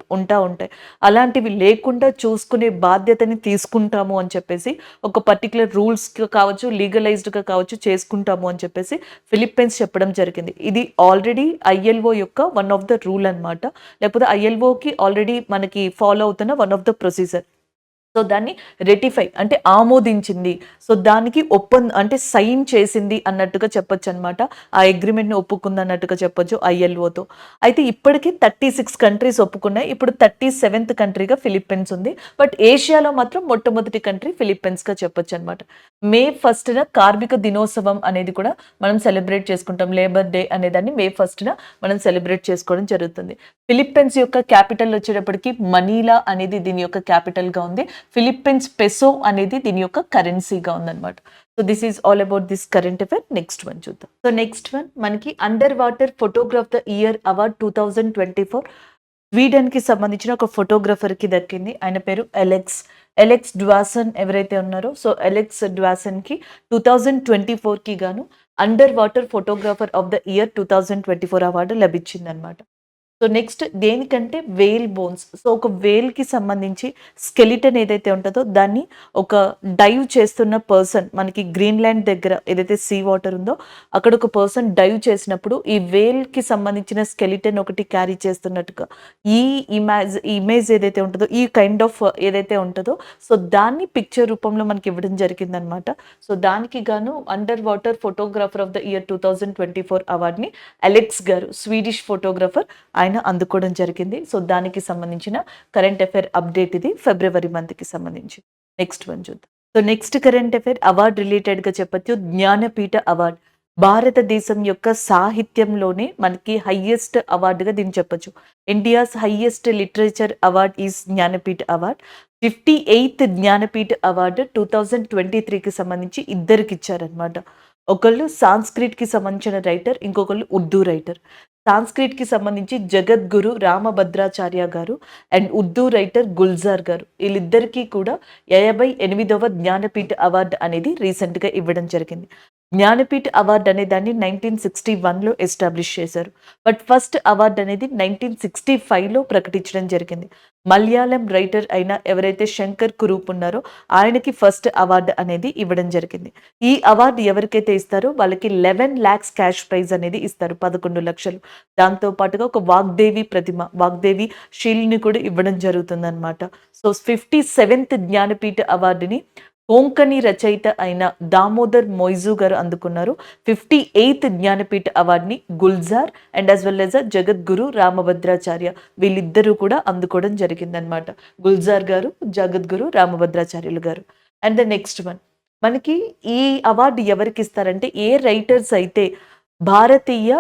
ఉంటాయి. అలాంటివి లేకుండా చూసుకునే బాధ్యతని తీసుకుంటాము అని చెప్పేసి ఒక పర్టికులర్ రూల్స్ కావచ్చు, లీగలైజ్డ్గా కావచ్చు చేసుకుంటాము అని చెప్పేసి ఫిలిప్పీన్స్ చెప్పడం జరిగింది. ఇది ఆల్రెడీ ఐఎల్ఓ యొక్క వన్ ఆఫ్ ద రూల్ అనమాట, లేకపోతే ఐఎల్ఓకి ఆల్రెడీ మనకి ఫాలో అవుతున్న one of the procedure. So దాన్ని రెటిఫై అంటే ఆమోదించింది. సో దానికి అంటే సైన్ చేసింది అన్నట్టుగా చెప్పొచ్చు అనమాట. ఆ అగ్రిమెంట్ని ఒప్పుకుంది అన్నట్టుగా చెప్పొచ్చు ఐఎల్ఓతో. అయితే ఇప్పటికీ 36 కంట్రీస్ ఒప్పుకున్నాయి. ఇప్పుడు 37th కంట్రీగా ఫిలిప్పీన్స్ ఉంది. బట్ ఏషియాలో మాత్రం మొట్టమొదటి కంట్రీ ఫిలిప్పీన్స్గా చెప్పొచ్చు అనమాట. మే 1న కార్మిక దినోత్సవం అనేది కూడా మనం సెలబ్రేట్ చేసుకుంటాం. లేబర్ డే అనేదాన్ని మే 1న మనం సెలబ్రేట్ చేసుకోవడం జరుగుతుంది. ఫిలిప్పీన్స్ యొక్క క్యాపిటల్ వచ్చేటప్పటికి మనీలా అనేది దీని యొక్క క్యాపిటల్గా ఉంది. ఫిలిప్పీన్స్ పెసో అనేది దీని యొక్క కరెన్సీగా ఉందన్నమాట. So this is all about this current affair. Next one చూద్దాం. సో నెక్స్ట్ వన్ మనకి under water photograph the year award 2024 స్వీడన్కి సంబంధించిన ఒక ఫోటోగ్రఫర్కి దక్కింది. ఆయన పేరు ఎలెక్స్ డ్వాసన్ ఎవరైతే ఉన్నారో, సో ఎలెక్స్ డ్వాసన్కి 2024కి గాను under water photographer of the year 2024 award లభించింది అనమాట. సో నెక్స్ట్ దేనికంటే వేల్ బోన్స్. సో ఒక వేల్కి సంబంధించి స్కెలిటన్ ఏదైతే ఉంటుందో దాన్ని ఒక డైవ్ చేస్తున్న పర్సన్, మనకి గ్రీన్లాండ్ దగ్గర ఏదైతే సీ వాటర్ ఉందో అక్కడ ఒక పర్సన్ డైవ్ చేసినప్పుడు ఈ వేల్కి సంబంధించిన స్కెలిటన్ ఒకటి క్యారీ చేస్తున్నట్టుగా ఈ ఇమేజ్ ఏదైతే ఉంటుందో, ఈ కైండ్ ఆఫ్ ఏదైతే ఉంటుందో సో దాన్ని పిక్చర్ రూపంలో మనకి ఇవ్వడం జరిగిందనమాట. సో దానికి గాను under water photographer of the year 2024 అవార్డ్ని అలెక్స్ గారు, స్వీడిష్ ఫోటోగ్రాఫర్, ఆయన అందుకోవడం జరిగింది. సో దానికి సంబంధించిన కరెంట్ అఫైర్ అప్డేట్ ఇది ఫిబ్రవరి మంత్కి సంబంధించి. నెక్స్ట్ వన్ చూద్దాం. So next current affair award రిలేటెడ్గా చెప్పచ్చు. జ్ఞానపీఠ అవార్డ్ భారతదేశం యొక్క సాహిత్యంలోనే మనకి హైయెస్ట్ అవార్డుగా దీన్ని చెప్పొచ్చు. India's highest literature award is Jnanpith award. 58th Jnanpith award 2023కి సంబంధించి ఇద్దరికి ఇచ్చారనమాట. ఒకళ్ళు సాంస్క్రిట్‌కి సంబంధించిన రైటర్, ఇంకొకళ్ళు ఉర్దూ రైటర్. సాంస్క్రిట్‌కి సంబంధించి జగద్గురు రామభద్రాచార్య గారు అండ్ ఉర్దూ రైటర్ గుల్జార్ గారు. వీళ్ళిద్దరికీ కూడా 58వ జ్ఞానపీఠ్ అవార్డ్ అనేది రీసెంట్‌గా ఇవ్వడం జరిగింది. జ్ఞానపీఠ్ అవార్డ్ అనే దాన్ని 1961లో ఎస్టాబ్లిష్ చేశారు. బట్ ఫస్ట్ అవార్డ్ అనేది 1965లో ప్రకటించడం జరిగింది. మలయాళం రైటర్ అయిన ఎవరైతే శంకర్ కురూప్ ఉన్నారో ఆయనకి ఫస్ట్ అవార్డు అనేది ఇవ్వడం జరిగింది. ఈ అవార్డు ఎవరికైతే ఇస్తారో వాళ్ళకి 11 lakhs క్యాష్ ప్రైజ్ అనేది ఇస్తారు, 11 లక్షలు. దాంతో పాటుగా ఒక వాగ్దేవి ప్రతిమ, వాగ్దేవి షీల్డ్ని కూడా ఇవ్వడం జరుగుతుందన్నమాట. సో 57th జ్ఞానపీఠ అవార్డుని కోంకణి రచయిత అయిన దామోదర్ మొయిజు గారు అందుకున్నారు. 58th జ్ఞానపీఠ అవార్డుని Gulzar and as well as Jagadguru Rambhadracharya వీళ్ళిద్దరూ కూడా అందుకోవడం జరిగిందనమాట. గుల్జార్ గారు, జగద్గురు రామభద్రాచార్యులు గారు. అండ్ ద నెక్స్ట్ వన్, మనకి ఈ అవార్డు ఎవరికి ఇస్తారంటే ఏ రైటర్స్ అయితే భారతీయ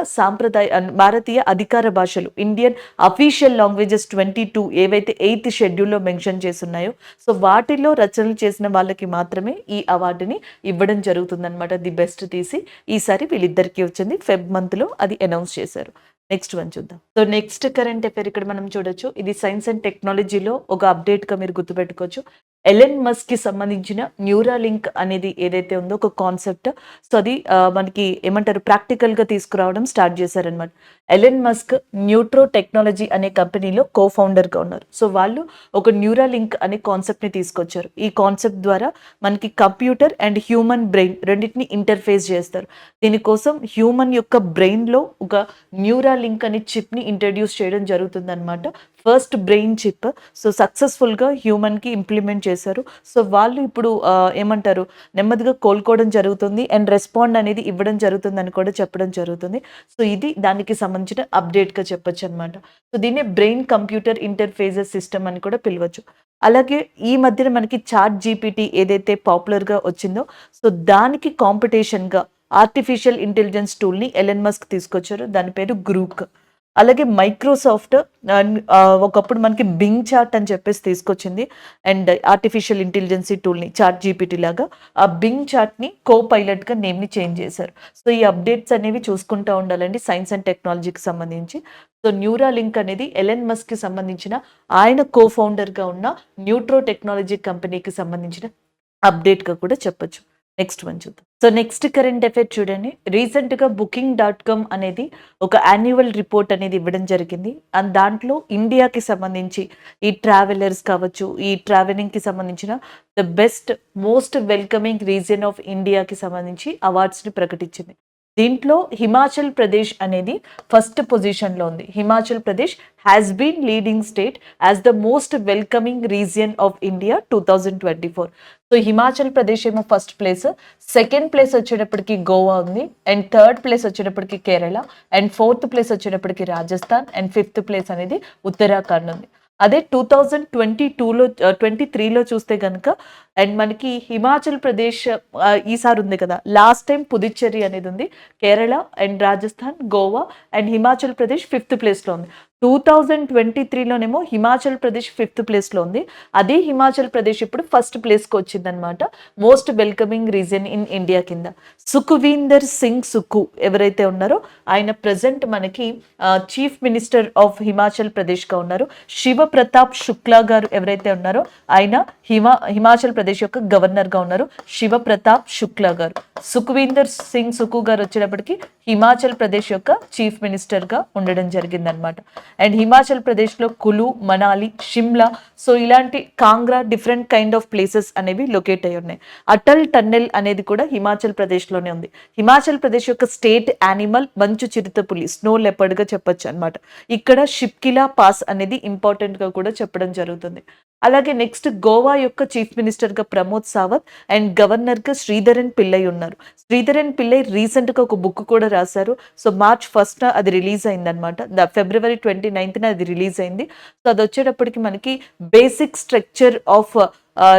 అధికార భాషలు, ఇండియన్ అఫీషియల్ లాంగ్వేజెస్ 22 ఏవైతే 8th షెడ్యూల్లో మెన్షన్ చేస్తున్నాయో సో వాటిలో రచనలు చేసిన వాళ్ళకి మాత్రమే ఈ అవార్డుని ఇవ్వడం జరుగుతుందన్నమాట. ది బెస్ట్ తీసి ఈసారి వీళ్ళిద్దరికీ వచ్చింది. ఫెబ్ మంత్లో అది అనౌన్స్ చేశారు. నెక్స్ట్ వన్ చూద్దాం. సో నెక్స్ట్ కరెంట్ అఫైర్ ఇక్కడ మనం చూడొచ్చు. ఇది సైన్స్ అండ్ టెక్నాలజీలో ఒక అప్డేట్గా మీరు గుర్తుపెట్టుకోవచ్చు. ఎలన్ మస్క్ కి సంబంధించిన న్యూరాలింక్ అనేది ఏదైతే ఉందో ఒక కాన్సెప్ట్. సో అది మనకి ఏమంటారు ప్రాక్టికల్గా తీసుకురావడం స్టార్ట్ చేశారనమాట. ఎలన్ మస్క్ న్యూట్రో టెక్నాలజీ అనే కంపెనీలో కోఫౌండర్గా ఉన్నారు. సో వాళ్ళు ఒక న్యూరాలింక్ అనే కాన్సెప్ట్ని తీసుకొచ్చారు. ఈ కాన్సెప్ట్ ద్వారా మనకి కంప్యూటర్ అండ్ హ్యూమన్ బ్రెయిన్ రెండింటిని ఇంటర్ఫేస్ చేస్తారు. దీనికోసం హ్యూమన్ యొక్క బ్రెయిన్లో ఒక న్యూరాలింక్ అనే చిప్ని ఇంట్రడ్యూస్ చేయడం జరుగుతుందన్నమాట. First brain chip. సో సక్సెస్ఫుల్గా హ్యూమన్కి ఇంప్లిమెంట్ చేశారు. సో వాళ్ళు ఇప్పుడు ఏమంటారు నెమ్మదిగా కోలుకోవడం జరుగుతుంది అండ్ రెస్పాండ్ అనేది ఇవ్వడం జరుగుతుందని కూడా చెప్పడం జరుగుతుంది. సో ఇది దానికి సంబంధించిన అప్డేట్గా చెప్పొచ్చు అనమాట. సో దీన్ని బ్రెయిన్ కంప్యూటర్ ఇంటర్ఫేసెస్ సిస్టమ్ అని కూడా పిలవచ్చు. అలాగే ఈ మధ్యన మనకి చాట్ జీపీటీ ఏదైతే పాపులర్గా వచ్చిందో సో దానికి కాంపిటీషన్గా ఆర్టిఫిషియల్ ఇంటెలిజెన్స్ టూల్ని ఎలన్ మస్క్ తీసుకొచ్చారు. దాని పేరు గ్రూక్. అలాగే మైక్రోసాఫ్ట్ ఒకప్పుడు మనకి బింగ్ చాట్ అని చెప్పేసి తీసుకొచ్చింది అండ్ ఆర్టిఫిషియల్ ఇంటెలిజెన్సీ టూల్ని చాట్ జీపీటీ లాగా ఆ బింగ్ చాట్ని కో పైలట్గా నేమ్ని చేంజ్ చేశారు. సో ఈ అప్డేట్స్ అనేవి చూసుకుంటూ ఉండాలండి సైన్స్ అండ్ టెక్నాలజీకి సంబంధించి. సో న్యూరాలింక్ అనేది ఎలన్ మస్క్కి సంబంధించిన ఆయన కో ఫౌండర్గా ఉన్న న్యూట్రో టెక్నాలజీ కంపెనీకి సంబంధించిన అప్డేట్గా కూడా చెప్పొచ్చు. నెక్స్ట్ వన్ చూద్దాం. సో నెక్స్ట్ కరెంట్ అఫైర్ చూడండి. రీసెంట్గా Booking.com అనేది ఒక యాన్యువల్ రిపోర్ట్ అనేది ఇవ్వడం జరిగింది. అండ్ దాంట్లో ఇండియాకి సంబంధించి ఈ ట్రావెలర్స్ కావచ్చు, ఈ ట్రావెలింగ్కి సంబంధించిన the best most welcoming region of ఇండియాకి సంబంధించి అవార్డ్స్ని ప్రకటించింది. దీంట్లో హిమాచల్ ప్రదేశ్ అనేది ఫస్ట్ పొజిషన్లో ఉంది. Himachal Pradesh has been leading state as the most welcoming region of India 2024. So Himachal Pradesh ఏమో ఫస్ట్ ప్లేస్, సెకండ్ ప్లేస్ వచ్చేటప్పటికి గోవా ఉంది అండ్ థర్డ్ ప్లేస్ వచ్చేటప్పటికి కేరళ అండ్ ఫోర్త్ ప్లేస్ వచ్చేటప్పటికి రాజస్థాన్ అండ్ ఫిఫ్త్ ప్లేస్ అనేది ఉత్తరాఖండ్ ఉంది. అదే 2022లో 23లో చూస్తే కనుక అండ్ మనకి హిమాచల్ ప్రదేశ్ ఈసారి ఉంది కదా, లాస్ట్ టైం పుదుచ్చేరి అనేది ఉంది, Kerala and Rajasthan, Goa and Himachal Pradesh fifth ప్లేస్లో ఉంది. 2023లోనేమో హిమాచల్ ప్రదేశ్ ఫిఫ్త్ ప్లేస్లో ఉంది. అదే హిమాచల్ ప్రదేశ్ ఇప్పుడు ఫస్ట్ ప్లేస్కి వచ్చిందనమాట most welcoming reason in India కింద. సుఖ్వీందర్ సింగ్ సుక్కు ఎవరైతే ఉన్నారో ఆయన ప్రజెంట్ మనకి చీఫ్ మినిస్టర్ ఆఫ్ హిమాచల్ ప్రదేశ్గా ఉన్నారు. శివ ప్రతాప్ శుక్లా గారు ఎవరైతే ఉన్నారో ఆయన హిమాచల్ ప్రదేశ్ యొక్క గవర్నర్గా ఉన్నారు. శివ ప్రతాప్ శుక్లా గారు. సుఖ్వీందర్ సింగ్ సుక్కు గారు వచ్చేటప్పటికి హిమాచల్ ప్రదేశ్ యొక్క చీఫ్ మినిస్టర్గా ఉండడం జరిగిందనమాట. అండ్ హిమాచల్ ప్రదేశ్లో కులు, మనాలి, షిమ్లా సో ఇలాంటి Kangra different kind of places అనేవి లొకేట్ అయి ఉన్నాయి. అటల్ టన్నెల్ అనేది కూడా హిమాచల్ ప్రదేశ్లోనే ఉంది. హిమాచల్ ప్రదేశ్ యొక్క స్టేట్ యానిమల్ మంచు చిరుతపులి, స్నో లెపర్డ్గా చెప్పొచ్చు అనమాట. ఇక్కడ షిప్కిలా పాస్ అనేది ఇంపార్టెంట్గా కూడా చెప్పడం జరుగుతుంది. అలాగే నెక్స్ట్ గోవా యొక్క చీఫ్ మినిస్టర్గా ప్రమోద్ సావంత్ అండ్ గవర్నర్గా శ్రీధరన్ పిల్లై ఉన్నారు. శ్రీధరన్ పిల్లై రీసెంట్గా ఒక బుక్ కూడా రాశారు. సో March 1st అది రిలీజ్ అయిందనమాట. February 29th అది రిలీజ్ అయింది. సో అది వచ్చేటప్పటికి మనకి బేసిక్ స్ట్రక్చర్ ఆఫ్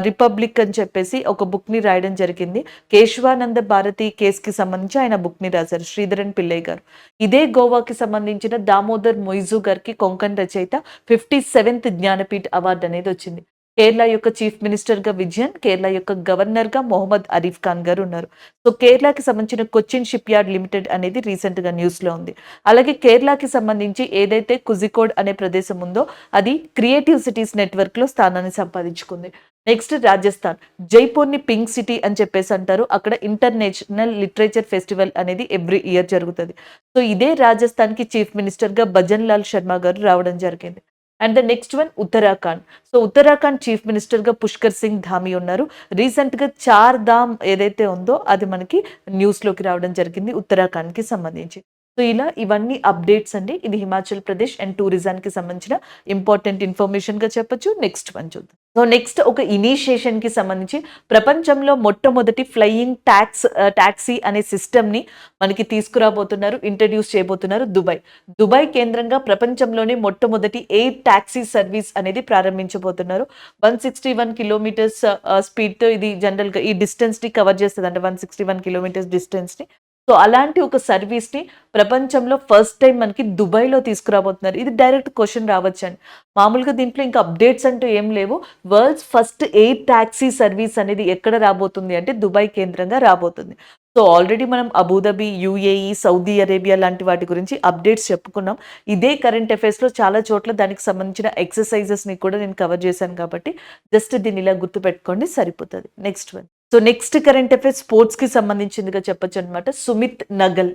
రిపబ్లిక్ అని చెప్పేసి ఒక బుక్ని రాయడం జరిగింది. కేశవానంద భారతి కేసుకి సంబంధించి ఆయన బుక్ని రాశారు, శ్రీధరన్ పిల్లై గారు. ఇదే గోవాకి సంబంధించిన దామోదర్ మొయిజు గారికి కొంకణ్ రచయిత 57th జ్ఞానపీఠ్ అవార్డు అనేది వచ్చింది. కేరళ యొక్క చీఫ్ మినిస్టర్ గా విజయన్, కేరళ యొక్క గవర్నర్ గా మొహమ్మద్ అరీఫ్ ఖాన్ గారు ఉన్నారు. సో కేరళకి సంబంధించిన కొచ్చిన్ షిప్ యార్డ్ లిమిటెడ్ అనేది రీసెంట్ గా న్యూస్ లో ఉంది. అలాగే కేరళకి సంబంధించి ఏదైతే కుజికోడ్ అనే ప్రదేశం ఉందో అది క్రియేటివ్ సిటీస్ నెట్వర్క్ లో స్థానాన్ని సంపాదించుకుంది. నెక్స్ట్ రాజస్థాన్, జైపూర్ ని పింక్ సిటీ అని చెప్పేసి అంటారు. అక్కడ ఇంటర్నేషనల్ లిటరేచర్ ఫెస్టివల్ అనేది ఎవ్రీ ఇయర్ జరుగుతుంది. సో ఇదే రాజస్థాన్ కి చీఫ్ మినిస్టర్ గా భజన్ లాల్ శర్మ గారు రావడం జరిగింది. And the next one Uttarakhand. So Uttarakhand chief minister గా పుష్కర్ సింగ్ ధామి ఉన్నారు. రీసెంట్ గా 4 ధామ్ ఏదైతే ఉందో అది మనకి న్యూస్ లోకి రావడం జరిగింది ఉత్తరాఖండ్ కి సంబంధించి. సో ఇలా ఇవన్నీ అప్డేట్స్ అండి. ఇది హిమాచల్ ప్రదేశ్ అండ్ టూరిజం కి సంబంధించిన ఇంపార్టెంట్ ఇన్ఫర్మేషన్ గా చెప్పొచ్చు. నెక్స్ట్ వన్ చూద్దాం. సో నెక్స్ట్ ఒక ఇనిషియేషన్ కి సంబంధించి ప్రపంచంలో మొట్టమొదటి ఫ్లయింగ్ టాక్సీ అనే సిస్టమ్ ని మనకి తీసుకురాబోతున్నారు, ఇంట్రడ్యూస్ చేయబోతున్నారు దుబాయ్ కేంద్రంగా ప్రపంచంలోనే మొట్టమొదటి ఎయిర్ టాక్సీ సర్వీస్ అనేది ప్రారంభించబోతున్నారు. 161 కిలోమీటర్స్ స్పీడ్ తో ఇది జనరల్ గా ఈ డిస్టెన్స్ ని కవర్ చేస్తుంది, అంటే 161 కిలోమీటర్స్ డిస్టెన్స్ ని. సో అలాంటి ఒక సర్వీస్ ని ప్రపంచంలో ఫస్ట్ టైం మనకి దుబాయ్లో తీసుకురాబోతున్నారు. ఇది డైరెక్ట్ క్వశ్చన్ రావచ్చండి. మామూలుగా దీంట్లో ఇంకా అప్డేట్స్ అంటూ ఏం లేవు. World's first air taxi service అనేది ఎక్కడ రాబోతుంది అంటే దుబాయ్ కేంద్రంగా రాబోతుంది. సో ఆల్రెడీ మనం అబుదాబి, యుఏఈ, సౌదీ అరేబియా లాంటి వాటి గురించి అప్డేట్స్ చెప్పుకున్నాం. ఇదే కరెంట్ అఫైర్స్లో చాలా చోట్ల దానికి సంబంధించిన ఎక్సర్సైజెస్ని కూడా నేను కవర్ చేశాను కాబట్టి జస్ట్ దీన్ని ఇలా గుర్తుపెట్టుకోండి, సరిపోతుంది. Next one. So next current affairs sports కి సంబంధించిందిగా చెప్పొచ్చు అనమాట. సుమిత్ నగల్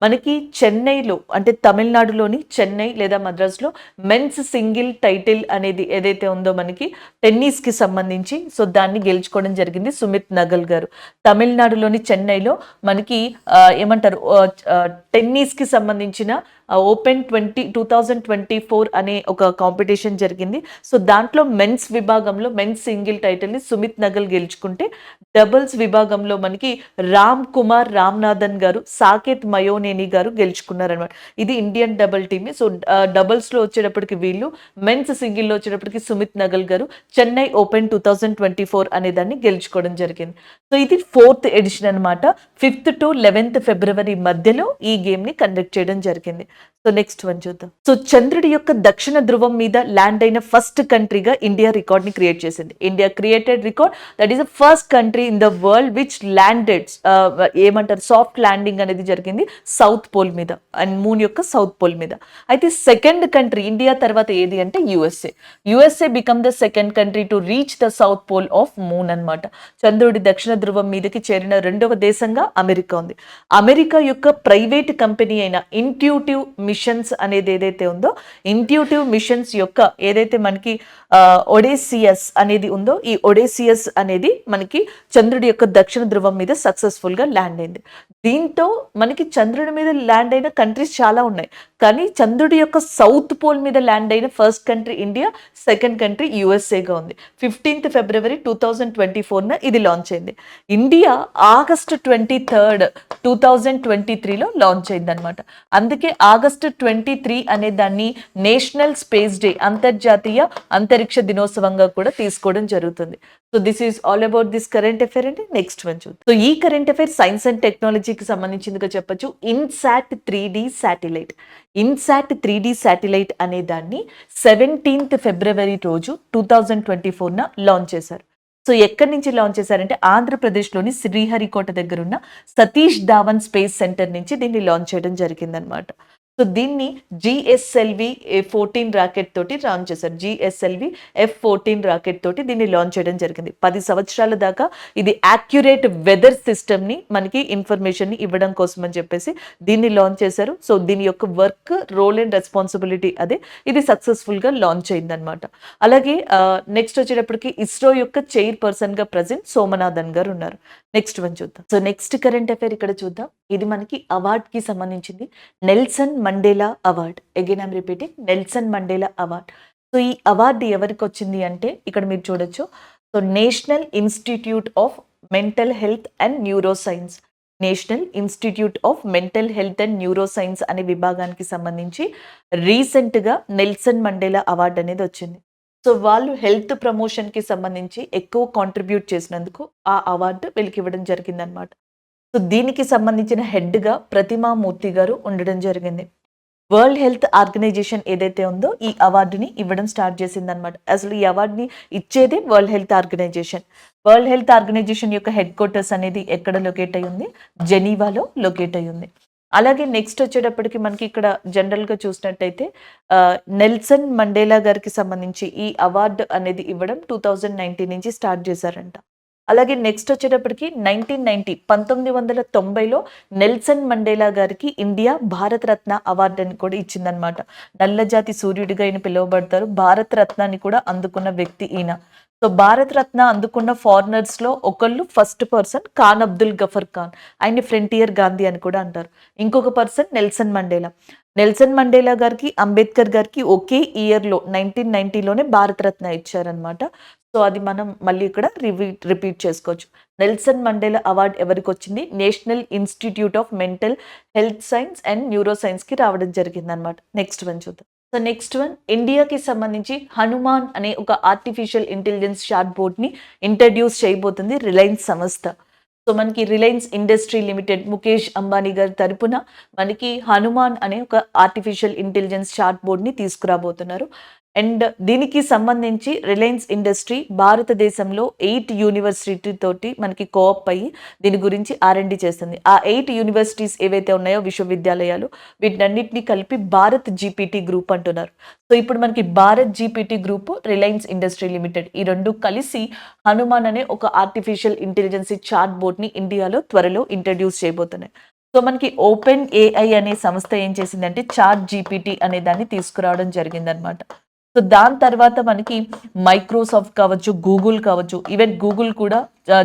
మనకి చెన్నైలో, అంటే తమిళనాడులోని చెన్నై లేదా మద్రాసులో మెన్స్ సింగిల్ టైటిల్ అనేది ఏదైతే ఉందో మనకి టెన్నిస్ కి సంబంధించి, సో దాన్ని గెలుచుకోవడం జరిగింది సుమిత్ నగల్ గారు. తమిళనాడులోని చెన్నైలో మనకి ఏమంటారు టెన్నిస్ కి సంబంధించిన ఓపెన్ 2024 అనే ఒక కాంపిటీషన్ జరిగింది. సో దాంట్లో మెన్స్ విభాగంలో మెన్స్ సింగిల్ టైటిల్ ని సుమిత్ నగల్ గెలుచుకుంటే, డబుల్స్ విభాగంలో మనకి రామ్ కుమార్ రామ్నాథన్ గారు, సాకేత్ మయోనేని గారు గెలుచుకున్నారనమాట. ఇది ఇండియన్ డబుల్ టీమే. సో డబుల్స్ లో వచ్చేటప్పటికి వీళ్ళు, మెన్స్ సింగిల్ లో వచ్చేటప్పటికి సుమిత్ నగల్ గారు చెన్నై ఓపెన్ 2024 అనే దాన్ని గెలుచుకోవడం జరిగింది. సో ఇది 4th ఎడిషన్ అనమాట. 5th to 11th ఫిబ్రవరి మధ్యలో ఈ గేమ్ ని కండక్ట్ చేయడం జరిగింది. సో నెక్స్ట్ వన్ చూద్దాం. సో చంద్రుడి యొక్క దక్షిణ ధ్రువం మీద ల్యాండ్ అయిన ఫస్ట్ కంట్రీగా ఇండియా రికార్డ్ ని క్రియేట్ చేసింది. India created record, that is the first country in the world which landed, ఏమంటారు, సాఫ్ట్ ల్యాండింగ్ అనేది జరిగింది సౌత్ పోల్ మీద, అండ్ మూన్ యొక్క సౌత్ పోల్ మీద. అయితే సెకండ్ కంట్రీ ఇండియా తర్వాత ఏది అంటే USA become the second country to reach the south pole of moon అనమాట. చంద్రుడి దక్షిణ ధ్రువం మీదకి చేరిన రెండవ దేశంగా అమెరికా ఉంది. అమెరికా యొక్క ప్రైవేట్ కంపెనీ అయిన ఇంట్యూటివ్ మిషన్స్ అనేది ఏదైతే ఉందో, ఇంట్యూటివ్ మిషన్స్ యొక్క ఏదైతే మనకి ఒడేసియస్ అనేది ఉందో, ఈ ఒడేసియస్ అనేది మనకి చంద్రుడి యొక్క దక్షిణ ధ్రువం మీద సక్సెస్ఫుల్ గా ల్యాండ్ అయింది. దీంతో మనకి చంద్రుడి మీద ల్యాండ్ అయిన కంట్రీస్ చాలా ఉన్నాయి, కానీ చంద్రుడి యొక్క సౌత్ పోల్ మీద ల్యాండ్ అయిన first country India, second country యుఎస్ఏగా ఉంది. 15th ఫిబ్రవరి 2024 ఇది లాంచ్ అయింది. ఇండియా ఆగస్ట్ 23rd 2023లో లాంచ్ అయింది అనమాట. అందుకే ఆగస్ట్ 23 అనే దాన్ని నేషనల్ స్పేస్ డే, అంతర్జాతీయ అంతరిక్ష దినోత్సవంగా కూడా తీసుకోవడం జరుగుతుంది. So this is all about this current affair అండి. నెక్స్ట్ వన్ చూద్దాం. సో ఈ కరెంట్ అఫైర్ సైన్స్ అండ్ టెక్నాలజీకి సంబంధించిందిగా చెప్పొచ్చు. INSAT 3D satellite. INSAT 3D satellite అనే దాన్ని 17th ఫిబ్రవరి రోజు 2024 లాంచ్ చేశారు. సో ఎక్కడి నుంచి లాంచ్ చేశారంటే ఆంధ్రప్రదేశ్లోని శ్రీహరికోట దగ్గర ఉన్న సతీష్ ధావన్ స్పేస్ సెంటర్ నుంచి దీన్ని లాంచ్ చేయడం జరిగిందనమాట. సో దీన్ని GSLV F14 రాకెట్ తోటి లాంచ్ చేశారు. GSLV F14 రాకెట్ తోటి దీన్ని లాంచ్ చేయడం జరిగింది. 10 సంవత్సరాల దాకా ఇది యాక్యురేట్ వెదర్ సిస్టమ్ ని మనకి ఇన్ఫర్మేషన్ ని ఇవ్వడం కోసం అని చెప్పేసి దీన్ని లాంచ్ చేశారు. సో దీని యొక్క వర్క్, రోల్ అండ్ రెస్పాన్సిబిలిటీ అదే. ఇది సక్సెస్ఫుల్ గా లాంచ్ అయిందనమాట. అలాగే నెక్స్ట్ వచ్చేటప్పటికి ఇస్రో యొక్క చైర్పర్సన్ గా ప్రజెంట్ సోమనాథన్ గారు ఉన్నారు. నెక్స్ట్ వన్ చూద్దాం. సో నెక్స్ట్ కరెంట్ అఫైర్ ఇక్కడ చూద్దాం. ఇది మనకి అవార్డ్ కి సంబంధించింది. Nelson Mandela award. Again I'm repeating, Nelson Mandela award. So ఈ అవార్డు ఎవరికి వచ్చింది అంటే ఇక్కడ మీరు చూడొచ్చు. So national institute of mental health and neuro science, national institute of mental health and neuro science అనే విభాగానికి సంబంధించి రీసెంట్గా నెల్సన్ మండేలా అవార్డు అనేది వచ్చింది. సో వాళ్ళు హెల్త్ ప్రమోషన్‌కి సంబంధించి ఎక్కువ కాంట్రిబ్యూట్ చేసినందుకు ఆ అవార్డు వీళ్ళకివ్వడం జరిగిందనమాట. సో దీనికి సంబంధించిన హెడ్‌గా ప్రతిమా మూర్తి గారు ఉండడం జరిగింది. వరల్డ్ హెల్త్ ఆర్గనైజేషన్ ఏదైతే ఉందో ఈ అవార్డుని ఇవ్వడం స్టార్ట్ చేసిందనమాట. అసలు ఈ అవార్డుని ఇచ్చేదే world health organisation. World health organisation యొక్క హెడ్ క్వార్టర్స్ అనేది ఎక్కడ లొకేట్ అయ్యి ఉంది? జెనీవాలో లొకేట్ అయ్యి ఉంది. అలాగే నెక్స్ట్ వచ్చేటప్పటికి మనకి ఇక్కడ జనరల్‌గా చూసినట్టయితే నెల్సన్ మండేలా గారికి సంబంధించి ఈ అవార్డ్ అనేది ఇవ్వడం 2019 నుంచి స్టార్ట్ చేశారంట. అలాగే నెక్స్ట్ వచ్చేటప్పటికి 1990లో నెల్సన్ మండేలా గారికి ఇండియా భారత రత్న అవార్డు అని కూడా ఇచ్చిందనమాట. నల్లజాతి సూర్యుడిగా ఈయన పిలువబడతారు. భారత రత్నాన్ని కూడా అందుకున్న వ్యక్తి ఈయన. సో భారత రత్న అందుకున్న ఫారినర్స్ లో ఒకళ్ళు ఫస్ట్ పర్సన్ ఖాన్ అబ్దుల్ గఫర్ ఖాన్. ఆయన్ని ఫ్రంటియర్ గాంధీ అని కూడా అంటారు. ఇంకొక person Nelson Mandela. Nelson Mandela గారికి అంబేద్కర్ గారికి ఒకే ఇయర్లో 1990లోనే భారత రత్న ఇచ్చారనమాట. సో అది మనం మళ్ళీ ఇక్కడ రిపీట్ చేసుకోవచ్చు. నెల్సన్ మండేలా అవార్డు ఎవరికి వచ్చింది? National institute of mental health science and neuro సైన్స్కి రావడం జరిగింది అనమాట. నెక్స్ట్ వన్ చూద్దాం. సో నెక్స్ట్ వన్, ఇండియాకి సంబంధించి హనుమాన్ అనే ఒక ఆర్టిఫిషియల్ ఇంటెలిజెన్స్ చాట్ బోర్డ్ని ఇంట్రడ్యూస్ చేయబోతుంది రిలయన్స్ సంస్థ. సో మనకి Reliance industry limited Mukesh Ambani గారి తరపున మనకి హనుమాన్ అనే ఒక ఆర్టిఫిషియల్ ఇంటెలిజెన్స్ చాట్ బోర్డ్ని తీసుకురాబోతున్నారు. అండ్ దీనికి సంబంధించి రిలయన్స్ ఇండస్ట్రీ భారతదేశంలో 8 యూనివర్సిటీ తోటి మనకి కోఆప్ అయ్యి దీని గురించి R&D చేస్తుంది. ఆ 8 యూనివర్సిటీస్ ఏవైతే ఉన్నాయో విశ్వవిద్యాలయాలు, వీటన్నిటిని కలిపి భారత్ జీపీటీ గ్రూప్ అంటున్నారు. సో ఇప్పుడు మనకి Bharat GPT group, Reliance industry limited ఈ రెండు కలిసి హనుమాన్ అనే ఒక ఆర్టిఫిషియల్ ఇంటెలిజెన్స్ చాట్ బోర్డ్ని ఇండియాలో త్వరలో ఇంట్రడ్యూస్ చేయబోతున్నాయి. సో మనకి ఓపెన్ ఏఐ అనే సంస్థ ఏం చేసిందంటే చాట్ జీపీటీ అనే దాన్ని తీసుకురావడం జరిగిందనమాట. సో దాని తర్వాత మనకి మైక్రోసాఫ్ట్ కావచ్చు, గూగుల్ కావచ్చు, ఈవెన్ గూగుల్ కూడా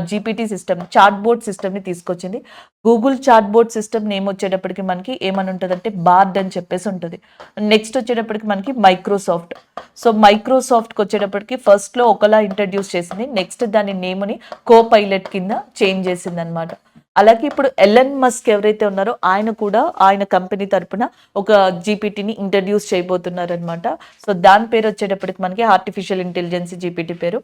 జీపీటీ సిస్టమ్, చాట్ బోర్డ్ సిస్టమ్ని తీసుకొచ్చింది. Google chat board system name వచ్చేటప్పటికి మనకి ఏమని ఉంటుందంటే బార్డ్ అని చెప్పేసి ఉంటుంది. నెక్స్ట్ వచ్చేటప్పటికి మనకి మైక్రోసాఫ్ట్. సో మైక్రోసాఫ్ట్కి వచ్చేటప్పటికి ఫస్ట్లో ఒకలా ఇంట్రడ్యూస్ చేసింది, నెక్స్ట్ దాని నేమ్ని కో పైలట్ కింద చేంజ్ చేసింది అనమాట. అలాగే ఇప్పుడు ఎలన్ మస్క్ ఎవరైతే ఉన్నారో ఆయన కూడా ఆయన కంపెనీ తరపున ఒక జీపీటీని ఇంట్రడ్యూస్ చేయబోతున్నారు అనమాట. సో దాని పేరు వచ్చేటప్పటికి మనకి ఆర్టిఫిషియల్ ఇంటెలిజెన్స్ జీపీటీ పేరు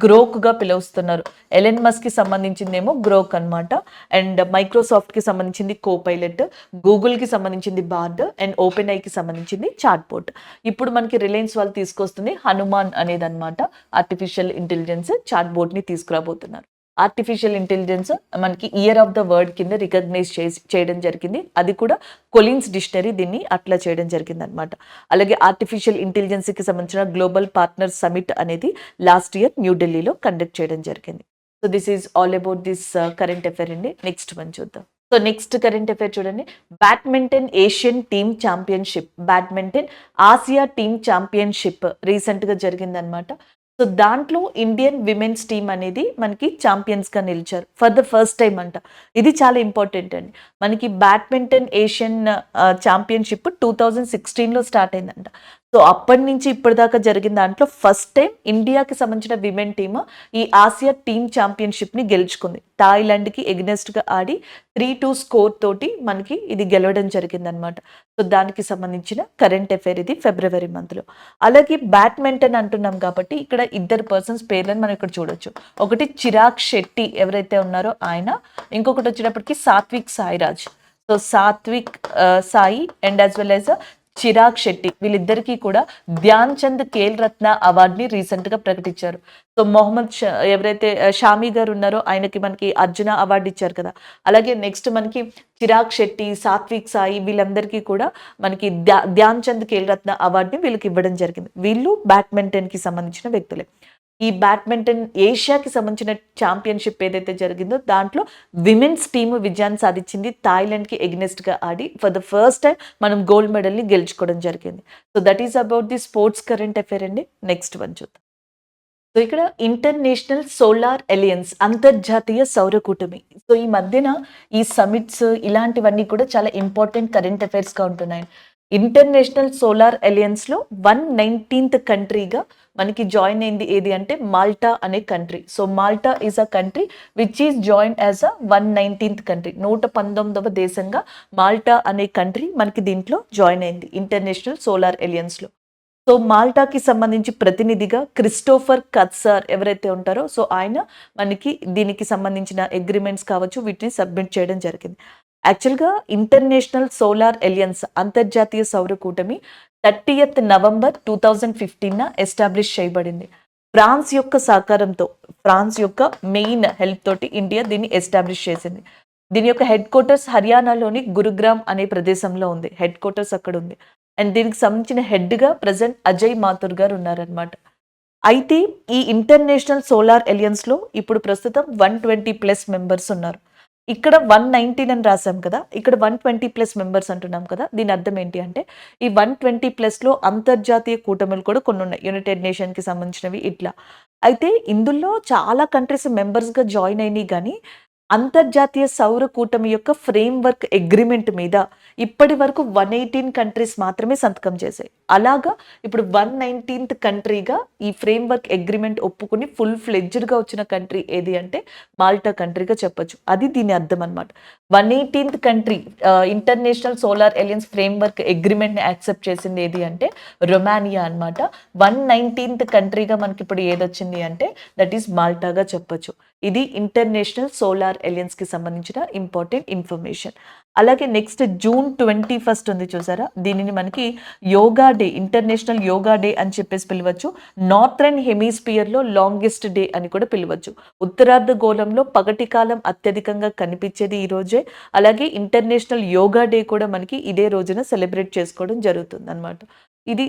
గ్రోక్గా పిలుస్తున్నారు. ఎలన్ మస్క్కి సంబంధించిందేమో గ్రోక్ అనమాట. అండ్ మైక్రోసాఫ్ట్కి సంబంధించింది కో పైలట్, గూగుల్కి సంబంధించింది బార్డ్, అండ్ ఓపెన్ ఐకి సంబంధించింది చాట్ బోట్. ఇప్పుడు మనకి రిలయన్స్ వాళ్ళు తీసుకొస్తుంది హనుమాన్ అనేది అనమాట. ఆర్టిఫిషియల్ ఇంటెలిజెన్స్ చాట్ బోట్ని తీసుకురాబోతున్నారు. ఆర్టిఫిషియల్ ఇంటెలిజెన్స్ మనకి ఇయర్ ఆఫ్ ద వర్డ్ కింద రికగ్నైజ్ చేయడం జరిగింది. అది కూడా కొలిన్స్ డిక్షనరీ దీన్ని అట్లా చేయడం జరిగింది అనమాట. అలాగే ఆర్టిఫిషియల్ ఇంటెలిజెన్స్కి సంబంధించిన గ్లోబల్ పార్ట్నర్ సమిట్ అనేది లాస్ట్ ఇయర్ న్యూఢిల్లీలో కండక్ట్ చేయడం జరిగింది. So this is all about this current affair అండి. నెక్స్ట్ వన్ చూద్దాం. సో నెక్స్ట్ కరెంట్ అఫైర్ చూడండి. Badminton Asian team championship, badminton Asia team championship రీసెంట్గా జరిగిందనమాట. సో దాంట్లో ఇండియన్ విమెన్స్ టీమ్ అనేది మనకి ఛాంపియన్స్గా నిలిచారు ఫర్ ద ఫస్ట్ టైం అంట. ఇది చాలా ఇంపార్టెంట్ అండి. మనకి బ్యాడ్మింటన్ ఏషియన్ ఛాంపియన్షిప్ 2016లో స్టార్ట్ అయిందంట. సో అప్పటి నుంచి ఇప్పటిదాకా జరిగిన దాంట్లో ఫస్ట్ టైం ఇండియాకి సంబంధించిన విమెన్ టీమ్ ఈ ఆసియా టీమ్ ఛాంపియన్షిప్ని గెలుచుకుంది. థాయిలాండ్కి ఎగ్నెస్ట్గా ఆడి 3-2 స్కోర్ తోటి మనకి ఇది గెలవడం జరిగిందనమాట. సో దానికి సంబంధించిన కరెంట్ అఫైర్ ఇది ఫిబ్రవరి మంత్లో. అలాగే బ్యాడ్మింటన్ అంటున్నాం కాబట్టి ఇక్కడ ఇద్దరు పర్సన్స్ పేర్లను మనం ఇక్కడ చూడొచ్చు. ఒకటి చిరాగ్ శెట్టి ఎవరైతే ఉన్నారో ఆయన, ఇంకొకటి వచ్చేటప్పటికి Satwik Sairaj. So Satwik Sai and as well as Chirag Shetty, వీళ్ళిద్దరికీ కూడా ధ్యాన్ చంద్ ఖేల్ రత్న అవార్డుని రీసెంట్గా ప్రకటించారు. సో మొహమ్మద్ ఎవరైతే షామీ గారు ఉన్నారో ఆయనకి మనకి అర్జున అవార్డు ఇచ్చారు కదా. అలాగే నెక్స్ట్ మనకి చిరాగ్ శెట్టి, సాత్విక్ సాయి వీళ్ళందరికీ కూడా మనకి ధ్యాన్ చంద్ ఖేల్ రత్న అవార్డుని వీళ్ళకి ఇవ్వడం జరిగింది. వీళ్ళు బ్యాడ్మింటన్కి సంబంధించిన వ్యక్తులే. ఈ బ్యాడ్మింటన్ ఏషియాకి సంబంధించిన ఛాంపియన్షిప్ ఏదైతే జరిగిందో దాంట్లో విమెన్స్ టీము విజయాన్ని సాధించింది. థాయిలాండ్కి ఎగ్నెస్ట్గా ఆడి ఫర్ ద ఫస్ట్ టైం మనం గోల్డ్ మెడల్ని గెలుచుకోవడం జరిగింది. So that is about the sports current affair అండి. నెక్స్ట్ వన్ చూద్దాం. సో ఇక్కడ ఇంటర్నేషనల్ సోలార్ అలయన్స్, అంతర్జాతీయ సౌర కూటమి. సో ఈ మధ్యన ఈ సమిట్స్ ఇలాంటివన్నీ కూడా చాలా ఇంపార్టెంట్ కరెంట్ అఫైర్స్గా ఉంటున్నాయి. ఇంటర్నేషనల్ సోలార్ అలయన్స్లో 119th కంట్రీగా మనకి జాయిన్ అయింది ఏది అంటే మాల్టా అనే country. So Malta is a country which is join as a 119th country. 119వ దేశంగా మాల్టా అనే కంట్రీ మనకి దీంట్లో జాయిన్ అయింది ఇంటర్నేషనల్ సోలార్ అలయన్స్లో. సో మాల్టాకి సంబంధించి ప్రతినిధిగా క్రిస్టోఫర్ కత్సార్ ఎవరైతే ఉంటారో సో ఆయన మనకి దీనికి సంబంధించిన అగ్రిమెంట్స్ కావచ్చు వీటిని సబ్మిట్ చేయడం జరిగింది. యాక్చువల్గా ఇంటర్నేషనల్ సోలార్ ఎలియన్స్ అంతర్జాతీయ సౌర కూటమి 30th నవంబర్ 2015 ఎస్టాబ్లిష్ చేయబడింది. ఫ్రాన్స్ యొక్క సహకారంతో, ఫ్రాన్స్ యొక్క మెయిన్ హెల్ప్ తోటి ఇండియా దీన్ని ఎస్టాబ్లిష్ చేసింది. దీని యొక్క హెడ్ క్వార్టర్స్ హర్యానాలోని గురుగ్రామ్ అనే ప్రదేశంలో ఉంది. హెడ్ క్వార్టర్స్ అక్కడ ఉంది. అండ్ దీనికి సంబంధించిన హెడ్గా ప్రజెంట్ అజయ్ మాథుర్ గారు ఉన్నారనమాట. అయితే ఈ ఇంటర్నేషనల్ సోలార్ ఎలియన్స్లో ఇప్పుడు ప్రస్తుతం 120+ మెంబర్స్ ఉన్నారు. ఇక్కడ 119 అని రాసాం కదా, ఇక్కడ 120+ మెంబర్స్ అంటున్నాం కదా. దీని అర్థం ఏంటి అంటే ఈ 120+లో అంతర్జాతీయ కూటములు కూడా కొన్ని ఉన్నాయి, యునైటెడ్ నేషన్కి సంబంధించినవి ఇట్లా. అయితే ఇందులో చాలా కంట్రీస్ మెంబర్స్గా జాయిన్ అయినాయి, కానీ అంతర్జాతీయ సౌర కూటమి యొక్క ఫ్రేమ్వర్క్ అగ్రిమెంట్ మీద ఇప్పటి వరకు 118 కంట్రీస్ మాత్రమే సంతకం చేశాయి. అలాగా ఇప్పుడు 119th కంట్రీగా ఈ ఫ్రేమ్వర్క్ అగ్రిమెంట్ ఒప్పుకుని ఫుల్ ఫ్లెడ్జ్డ్గా వచ్చిన కంట్రీ ఏది అంటే మాల్టా కంట్రీగా చెప్పొచ్చు. అది దీని అర్థం అనమాట. 118th country international solar alliance framework అగ్రిమెంట్ని యాక్సెప్ట్ చేసింది ఏది అంటే రొమానియా అనమాట. 119th కంట్రీగా మనకి ఇప్పుడు ఏదొచ్చింది అంటే దట్ ఈస్ మాల్టాగా చెప్పొచ్చు. ఇది ఇంటర్నేషనల్ సోలార్ ఎలియన్స్కి సంబంధించిన ఇంపార్టెంట్ ఇన్ఫర్మేషన్. అలాగే నెక్స్ట్ June 21 ఉంది చూసారా, దీనిని మనకి yoga day, international yoga day అని చెప్పేసి పిలవచ్చు. నార్థర్న్ హెమిస్పియర్లో లాంగెస్ట్ డే అని కూడా పిలవచ్చు. ఉత్తరార్ధ గోళంలో పగటి కాలం అత్యధికంగా కనిపించేది ఈ రోజే. అలాగే ఇంటర్నేషనల్ యోగా డే కూడా మనకి ఇదే రోజున సెలబ్రేట్ చేసుకోవడం జరుగుతుంది అనమాట. ఇది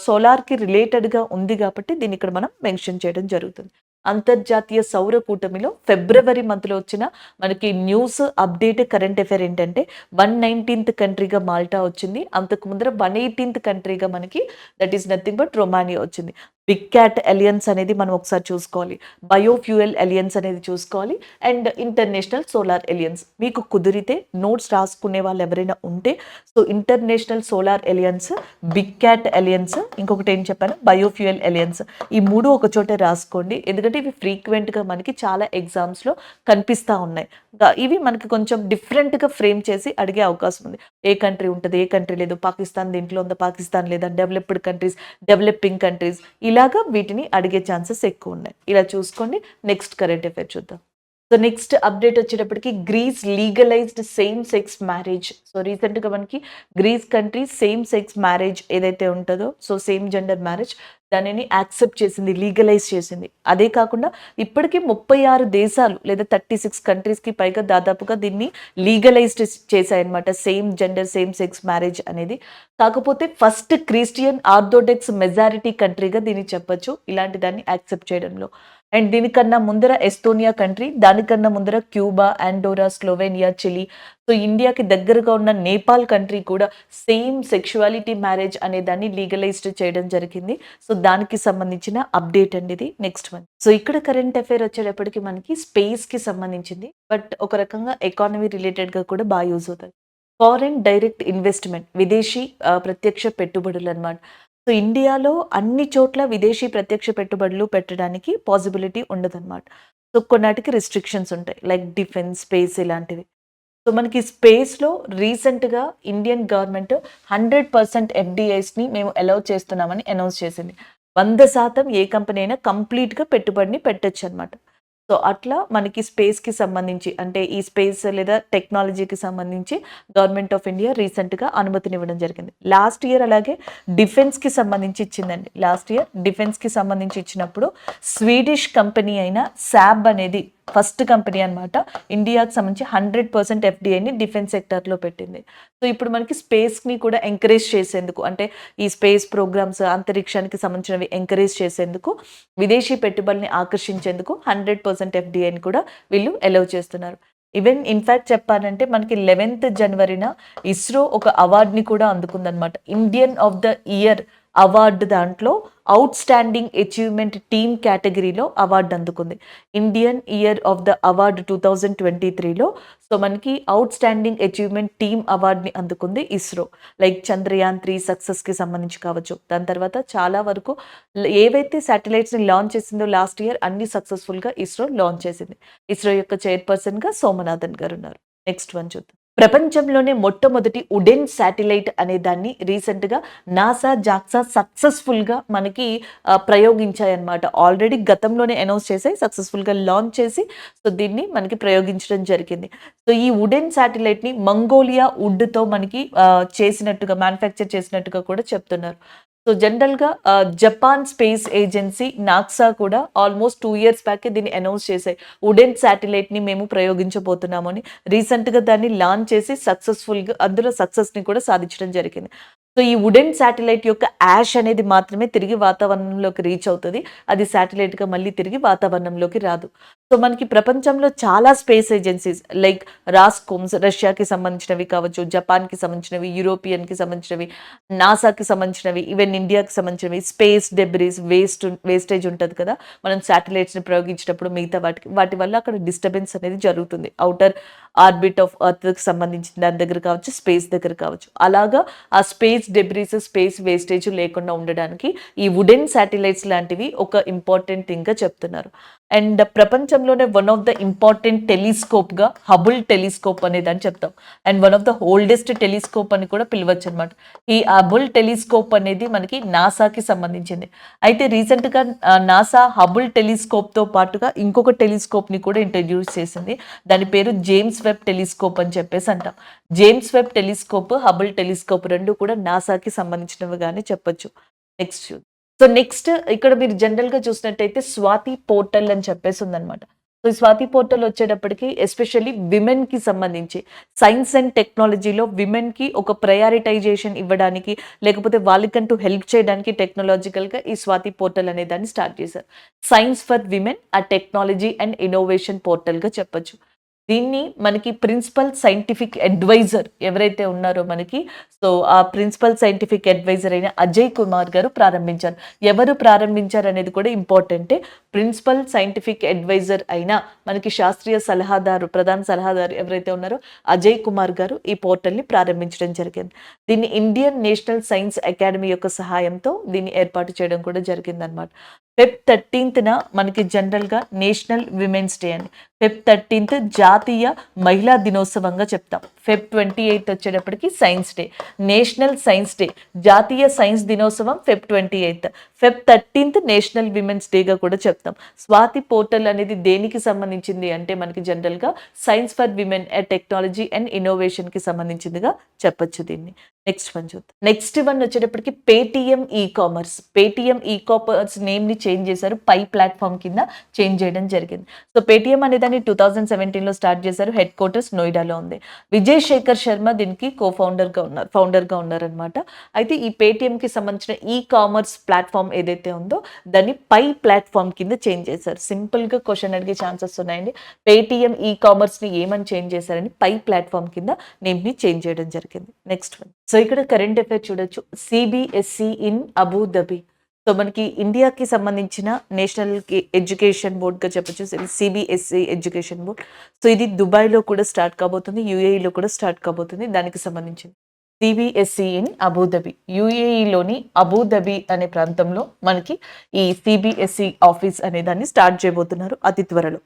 సోలార్కి రిలేటెడ్గా ఉంది కాబట్టి దీన్ని ఇక్కడ మనం మెన్షన్ చేయడం జరుగుతుంది. అంతర్జాతీయ సౌర కూటమిలో ఫిబ్రవరి మంత్లో వచ్చిన మనకి న్యూస్ అప్డేట్ కరెంట్ అఫైర్ ఏంటంటే 119th కంట్రీగా మాల్టా వచ్చింది. అంతకు ముందర 118th కంట్రీగా మనకి that is nothing but Romania వచ్చింది. బిగ్ క్యాట్ అలియన్స్ అనేది మనం ఒకసారి చూసుకోవాలి, బయోఫ్యూయల్ అలియన్స్ అనేది చూసుకోవాలి, అండ్ ఇంటర్నేషనల్ సోలార్ ఎలియన్స్. మీకు కుదిరితే నోట్స్ రాసుకునే వాళ్ళు ఎవరైనా ఉంటే so international solar alliance, big cat alliance, ఇంకొకటి ఏం చెప్పాను బయోఫ్యూయల్ అలియన్స్, ఈ మూడు ఒక చోటే రాసుకోండి. ఎందుకంటే ఇవి ఫ్రీక్వెంట్గా మనకి చాలా ఎగ్జామ్స్లో కనిపిస్తూ ఉన్నాయి. ఇవి మనకి కొంచెం డిఫరెంట్గా ఫ్రేమ్ చేసి అడిగే అవకాశం ఉంది. ఏ కంట్రీ ఉంటుంది, ఏ కంట్రీ లేదు, పాకిస్తాన్ దీంట్లో ఉందా, పాకిస్తాన్ లేదా, డెవలప్డ్ కంట్రీస్, డెవలపింగ్ కంట్రీస్, ఇలాగా వీటిని అడిగే ఛాన్సెస్ ఎక్కువ ఉన్నాయి. ఇలా చూసుకోండి. నెక్స్ట్ కరెంట్ అఫైర్ చూద్దాం. సో నెక్స్ట్ అప్డేట్ వచ్చేటప్పటికి Greece legalised same sex marriage. So రీసెంట్గా మనకి Greece country same sex marriage ఏదైతే ఉంటుందో సో సేమ్ జెండర్ మ్యారేజ్ దానిని యాక్సెప్ట్ చేసింది, లీగలైజ్ చేసింది. అదే కాకుండా ఇప్పటికీ 36 దేశాలు లేదా 36 కంట్రీస్కి పైగా దాదాపుగా దీన్ని లీగలైజ్డ్ చేశాయన్నమాట, same gender same sex marriage అనేది. కాకపోతే ఫస్ట్ క్రిస్టియన్ ఆర్థోడాక్స్ మెజారిటీ కంట్రీగా దీన్ని చెప్పొచ్చు ఇలాంటి దాన్ని యాక్సెప్ట్ చేయడంలో. అండ్ దీనికన్నా ముందర ఎస్తోనియా కంట్రీ, దానికన్నా ముందర Cuba, Andorra, Slovenia, Chile, so ఇండియాకి దగ్గరగా ఉన్న నేపాల్ కంట్రీ కూడా సేమ్ సెక్షువాలిటీ మ్యారేజ్ అనే దాన్ని లీగలైజ్డ్ చేయడం జరిగింది. సో దానికి సంబంధించిన అప్డేట్ అండి ఇది. Next one. సో ఇక్కడ కరెంట్ అఫైర్ వచ్చేటప్పటికి మనకి స్పేస్కి సంబంధించింది, బట్ ఒక రకంగా ఎకానమీ రిలేటెడ్గా కూడా బాగా యూజ్ అవుతుంది. ఫారెన్ డైరెక్ట్ ఇన్వెస్ట్మెంట్, విదేశీ ప్రత్యక్ష పెట్టుబడులు అనమాట. సో ఇండియాలో అన్ని చోట్ల విదేశీ ప్రత్యక్ష పెట్టుబడులు పెట్టడానికి పాసిబిలిటీ ఉండదన్నమాట. సో కొన్నిటికి రిస్ట్రిక్షన్స్ ఉంటాయి, లైక్ డిఫెన్స్, స్పేస్ ఇలాంటివి. సో మనకి స్పేస్లో రీసెంట్గా ఇండియన్ గవర్నమెంట్ 100% FDIస్ని మేము అలౌ చేస్తున్నామని అనౌన్స్ చేసింది. 100% ఏ కంపెనీ అయినా కంప్లీట్గా పెట్టుబడిని పెట్టచ్చు అనమాట. సో అట్లా మనకి స్పేస్కి సంబంధించి అంటే ఈ స్పేస్ లేదా టెక్నాలజీకి సంబంధించి గవర్నమెంట్ ఆఫ్ ఇండియా రీసెంట్గా అనుమతినివ్వడం జరిగింది. లాస్ట్ ఇయర్ అలాగే డిఫెన్స్కి సంబంధించి ఇచ్చిందండి. లాస్ట్ ఇయర్ డిఫెన్స్కి సంబంధించి ఇచ్చినప్పుడు స్వీడిష్ కంపెనీ అయిన శాబ్ అనేది ఫస్ట్ కంపెనీ అనమాట ఇండియాకి సంబంధించి 100% FDIని డిఫెన్స్ సెక్టర్లో పెట్టింది. సో ఇప్పుడు మనకి స్పేస్ని కూడా ఎంకరేజ్ చేసేందుకు అంటే ఈ స్పేస్ ప్రోగ్రామ్స్ అంతరిక్షానికి సంబంధించినవి ఎంకరేజ్ చేసేందుకు విదేశీ పెట్టుబడిని ఆకర్షించేందుకు 100% FDIని కూడా వీళ్ళు అలౌ చేస్తున్నారు. ఈవెన్ ఇన్ఫ్యాక్ట్ చెప్పాలంటే మనకి 11th జనవరిన ఇస్రో ఒక అవార్డుని కూడా అందుకుందనమాట. Indian of the year award దాంట్లో అవుట్ స్టాండింగ్ అచీవ్మెంట్ టీమ్ కేటగిరీలో అవార్డు అందుకుంది. Indian year of the award 2023లో సో మనకి అవుట్ స్టాండింగ్ అచీవ్మెంట్ టీమ్ అవార్డుని అందుకుంది ఇస్రో. లైక్ చంద్రయాన్ 3 సక్సెస్కి సంబంధించి కావచ్చు, దాని తర్వాత చాలా వరకు ఏవైతే శాటిలైట్స్ని లాంచ్ చేసిందో లాస్ట్ ఇయర్ అన్ని సక్సెస్ఫుల్గా ఇస్రో లాంచ్ చేసింది. ఇస్రో యొక్క చైర్పర్సన్గా సోమనాథన్ గారు ఉన్నారు. నెక్స్ట్ వన్ చూద్దాం. ప్రపంచంలోనే మొట్టమొదటి వుడెన్ శాటిలైట్ అనే దాన్ని రీసెంట్‌గా నాసా, జాక్సా సక్సెస్‌ఫుల్‌గా మనకి ప్రయోగించాయన్నమాట. ఆల్రెడీ గతంలోనే అనౌన్స్ చేసాయి. సక్సెస్‌ఫుల్‌గా లాంచ్ చేసి దీన్ని మనకి ప్రయోగించడం జరిగింది. ఈ వుడెన్ శాటిలైట్‌ని మంగోలియా వుడ్‌తో మనకి చేసినట్టుగా మ్యానుఫ్యాక్చర్ చేసినట్టుగా కూడా చెప్తున్నారు. జనరల్‌గా జపాన్ స్పేస్ ఏజెన్సీ నాక్సా కూడా ఆల్మోస్ట్ 2 ఇయర్స్ బ్యాకే దీన్ని అనౌన్స్ చేసాయి. వుడెన్ శాటిలైట్‌ని మేము ప్రయోగించబోతున్నామని. రీసెంట్‌గా దాన్ని లాంచ్ చేసి సక్సెస్‌ఫుల్‌గా అందులో సక్సెస్‌ని కూడా సాధించడం జరిగింది. ఈ వుడెన్ శాటిలైట్ యొక్క యాష్ అనేది మాత్రమే తిరిగి వాతావరణంలోకి రీచ్ అవుతది. అది శాటిలైట్‌గా మళ్ళీ తిరిగి వాతావరణంలోకి రాదు. మనకి ప్రపంచంలో చాలా స్పేస్ ఏజెన్సీస్ లైక్ రాస్కోమ్స్ రష్యాకి సంబంధించినవి కావచ్చు, జపాన్‌కి సంబంధించినవి, యూరోపియన్‌కి సంబంధించినవి, నాసాకి సంబంధించినవి, ఈవెన్ ఇండియాకి సంబంధించినవి, స్పేస్ డెబ్రిస్ వేస్టేజ్ ఉంటది కదా! మనం శాటిలైట్స్‌ని ప్రయోగించేటప్పుడు మిగతా వాటి వల్ల అక్కడ డిస్టర్బెన్స్ అనేది జరుగుతుంది. ఔటర్ ఆర్బిట్ ఆఫ్ ఎర్త్‌కి సంబంధించిన దాని దగ్గర కావచ్చు, స్పేస్ దగ్గర కావచ్చు. అలాగా ఆ స్పేస్ డెబ్రిస్, స్పేస్ వేస్టేజ్ లేకుండా ఉండడానికి ఈ వుడెన్ శాటిలైట్స్ లాంటివి ఒక ఇంపార్టెంట్ థింగ్‌గా చెప్తున్నారు. అండ్ ప్రపంచంలోనే వన్ ఆఫ్ ద ఇంపార్టెంట్ టెలిస్కోప్‌గా హబుల్ టెలిస్కోప్ అనేదాన్ని చెప్తాం. And one of the oldest telescope అని కూడా పిలవచ్చనమాట. ఈ హబుల్ టెలిస్కోప్ అనేది మనకి నాసాకి సంబంధించింది. అయితే రీసెంట్‌గా నాసా హబుల్ టెలిస్కోప్‌తో పాటుగా ఇంకొక టెలిస్కోప్‌ని కూడా ఇంట్రడ్యూస్ చేసింది. దాని పేరు జేమ్స్ వెబ్ టెలిస్కోప్ అని చెప్పేసి అంటాం. James Webb telescope, Hubble telescope 2 కూడా నాసాకి సంబంధించినవిగానే చెప్పొచ్చు. నెక్స్ట్ నెక్స్ట్ ఇక్కడ మీరు జనరల్‌గా చూసినట్టయితే స్వాతి పోర్టల్ అని చెప్పేసి ఉందన్నమాట. ఈ స్వాతి పోర్టల్ వచ్చేటప్పటికి ఎస్పెషల్లీ విమెన్‌కి సంబంధించి సైన్స్ అండ్ టెక్నాలజీలో విమెన్‌కి ఒక ప్రయారిటైజేషన్ ఇవ్వడానికి, లేకపోతే వాళ్ళకంటూ హెల్ప్ చేయడానికి టెక్నాలజికల్‌గా ఈ స్వాతి పోర్టల్ అనే దాన్ని స్టార్ట్ చేశారు. Science for women, technology and innovation పోర్టల్‌గా చెప్పొచ్చు. దీన్ని మనకి ప్రిన్సిపల్ సైంటిఫిక్ అడ్వైజర్ ఎవరైతే ఉన్నారో మనకి, ఆ ప్రిన్సిపల్ సైంటిఫిక్ అడ్వైజర్ అయిన అజయ్ కుమార్ గారు ప్రారంభించారు. ఎవరు ప్రారంభించారు అనేది కూడా ఇంపార్టెంటే. ప్రిన్సిపల్ సైంటిఫిక్ అడ్వైజర్ అయిన మనకి శాస్త్రీయ సలహాదారు, ప్రధాన సలహాదారు ఎవరైతే ఉన్నారో అజయ్ కుమార్ గారు ఈ పోర్టల్‌ని ప్రారంభించడం జరిగింది. దీన్ని ఇండియన్ నేషనల్ సైన్స్ అకాడమీ యొక్క సహాయంతో దీన్ని ఏర్పాటు చేయడం కూడా జరిగిందనమాట. ఫెబ్ 13న మనకి జనరల్‌గా నేషనల్ విమెన్స్ డే అని. ఫెబ్ 13 జాతీయ మహిళా దినోత్సవంగా చెప్తాం. ఫెబ్ 28 వచ్చేటప్పటికి science day, national science day, జాతీయ సైన్స్ దినోత్సవం ఫెబ్ 28. ఫెబ్ 13 నేషనల్ విమెన్స్ డేగా కూడా చెప్తాం. స్వాతి పోర్టల్ అనేది దేనికి సంబంధించింది అంటే మనకి జనరల్‌గా science for women, technology and ఇన్నోవేషన్‌కి సంబంధించిందిగా చెప్పొచ్చు దీన్ని. నెక్స్ట్ వన్ చూద్దాం. నెక్స్ట్ వన్ వచ్చేటప్పటికి Paytm e-commerce. Paytm e-commerce నేమ్‌ని చేంజ్ చేశారు. పై ప్లాట్‌ఫామ్ కింద చేంజ్ చేయడం జరిగింది. పేటీఎం అనేదాన్ని 2017లో స్టార్ట్ చేశారు. హెడ్ క్వార్టర్స్ నోయిడాలో ఉంది. విజయ్ శేఖర్ శర్మ దీనికి ఫౌండర్‌గా ఉన్నారనమాట. అయితే ఈ పేటీఎంకి సంబంధించిన ఈ కామర్స్ ప్లాట్‌ఫామ్ ఏదైతే ఉందో దాన్ని పై ప్లాట్‌ఫామ్ కింద చేంజ్ చేశారు. సింపుల్‌గా క్వెషన్ అడిగే ఛాన్సెస్ ఉన్నాయండి. పేటీఎం ఈ కామర్స్‌ని ఏమని చేంజ్ చేశారని పై ప్లాట్‌ఫామ్ కింద నేమ్‌ని చేంజ్ చేయడం జరిగింది. Next one. ఇక్కడ కరెంట్ అఫైర్ చూడొచ్చు. CBSE in Abu Dhabi. మనకి ఇండియాకి సంబంధించిన నేషనల్ ఎడ్యుకేషన్ బోర్డ్‌గా చెప్పొచ్చు. CBSE education board. ఇది దుబాయ్‌లో కూడా స్టార్ట్ కాబోతుంది. యూఏఈలో కూడా స్టార్ట్ కాబోతుంది. దానికి సంబంధించింది. CBSE in Abu Dhabi. యూఏఈలోని అబుదాబి అనే ప్రాంతంలో మనకి ఈ సిబిఎస్ఈ ఆఫీస్ అనే దాన్ని స్టార్ట్ చేయబోతున్నారు అతి త్వరలో.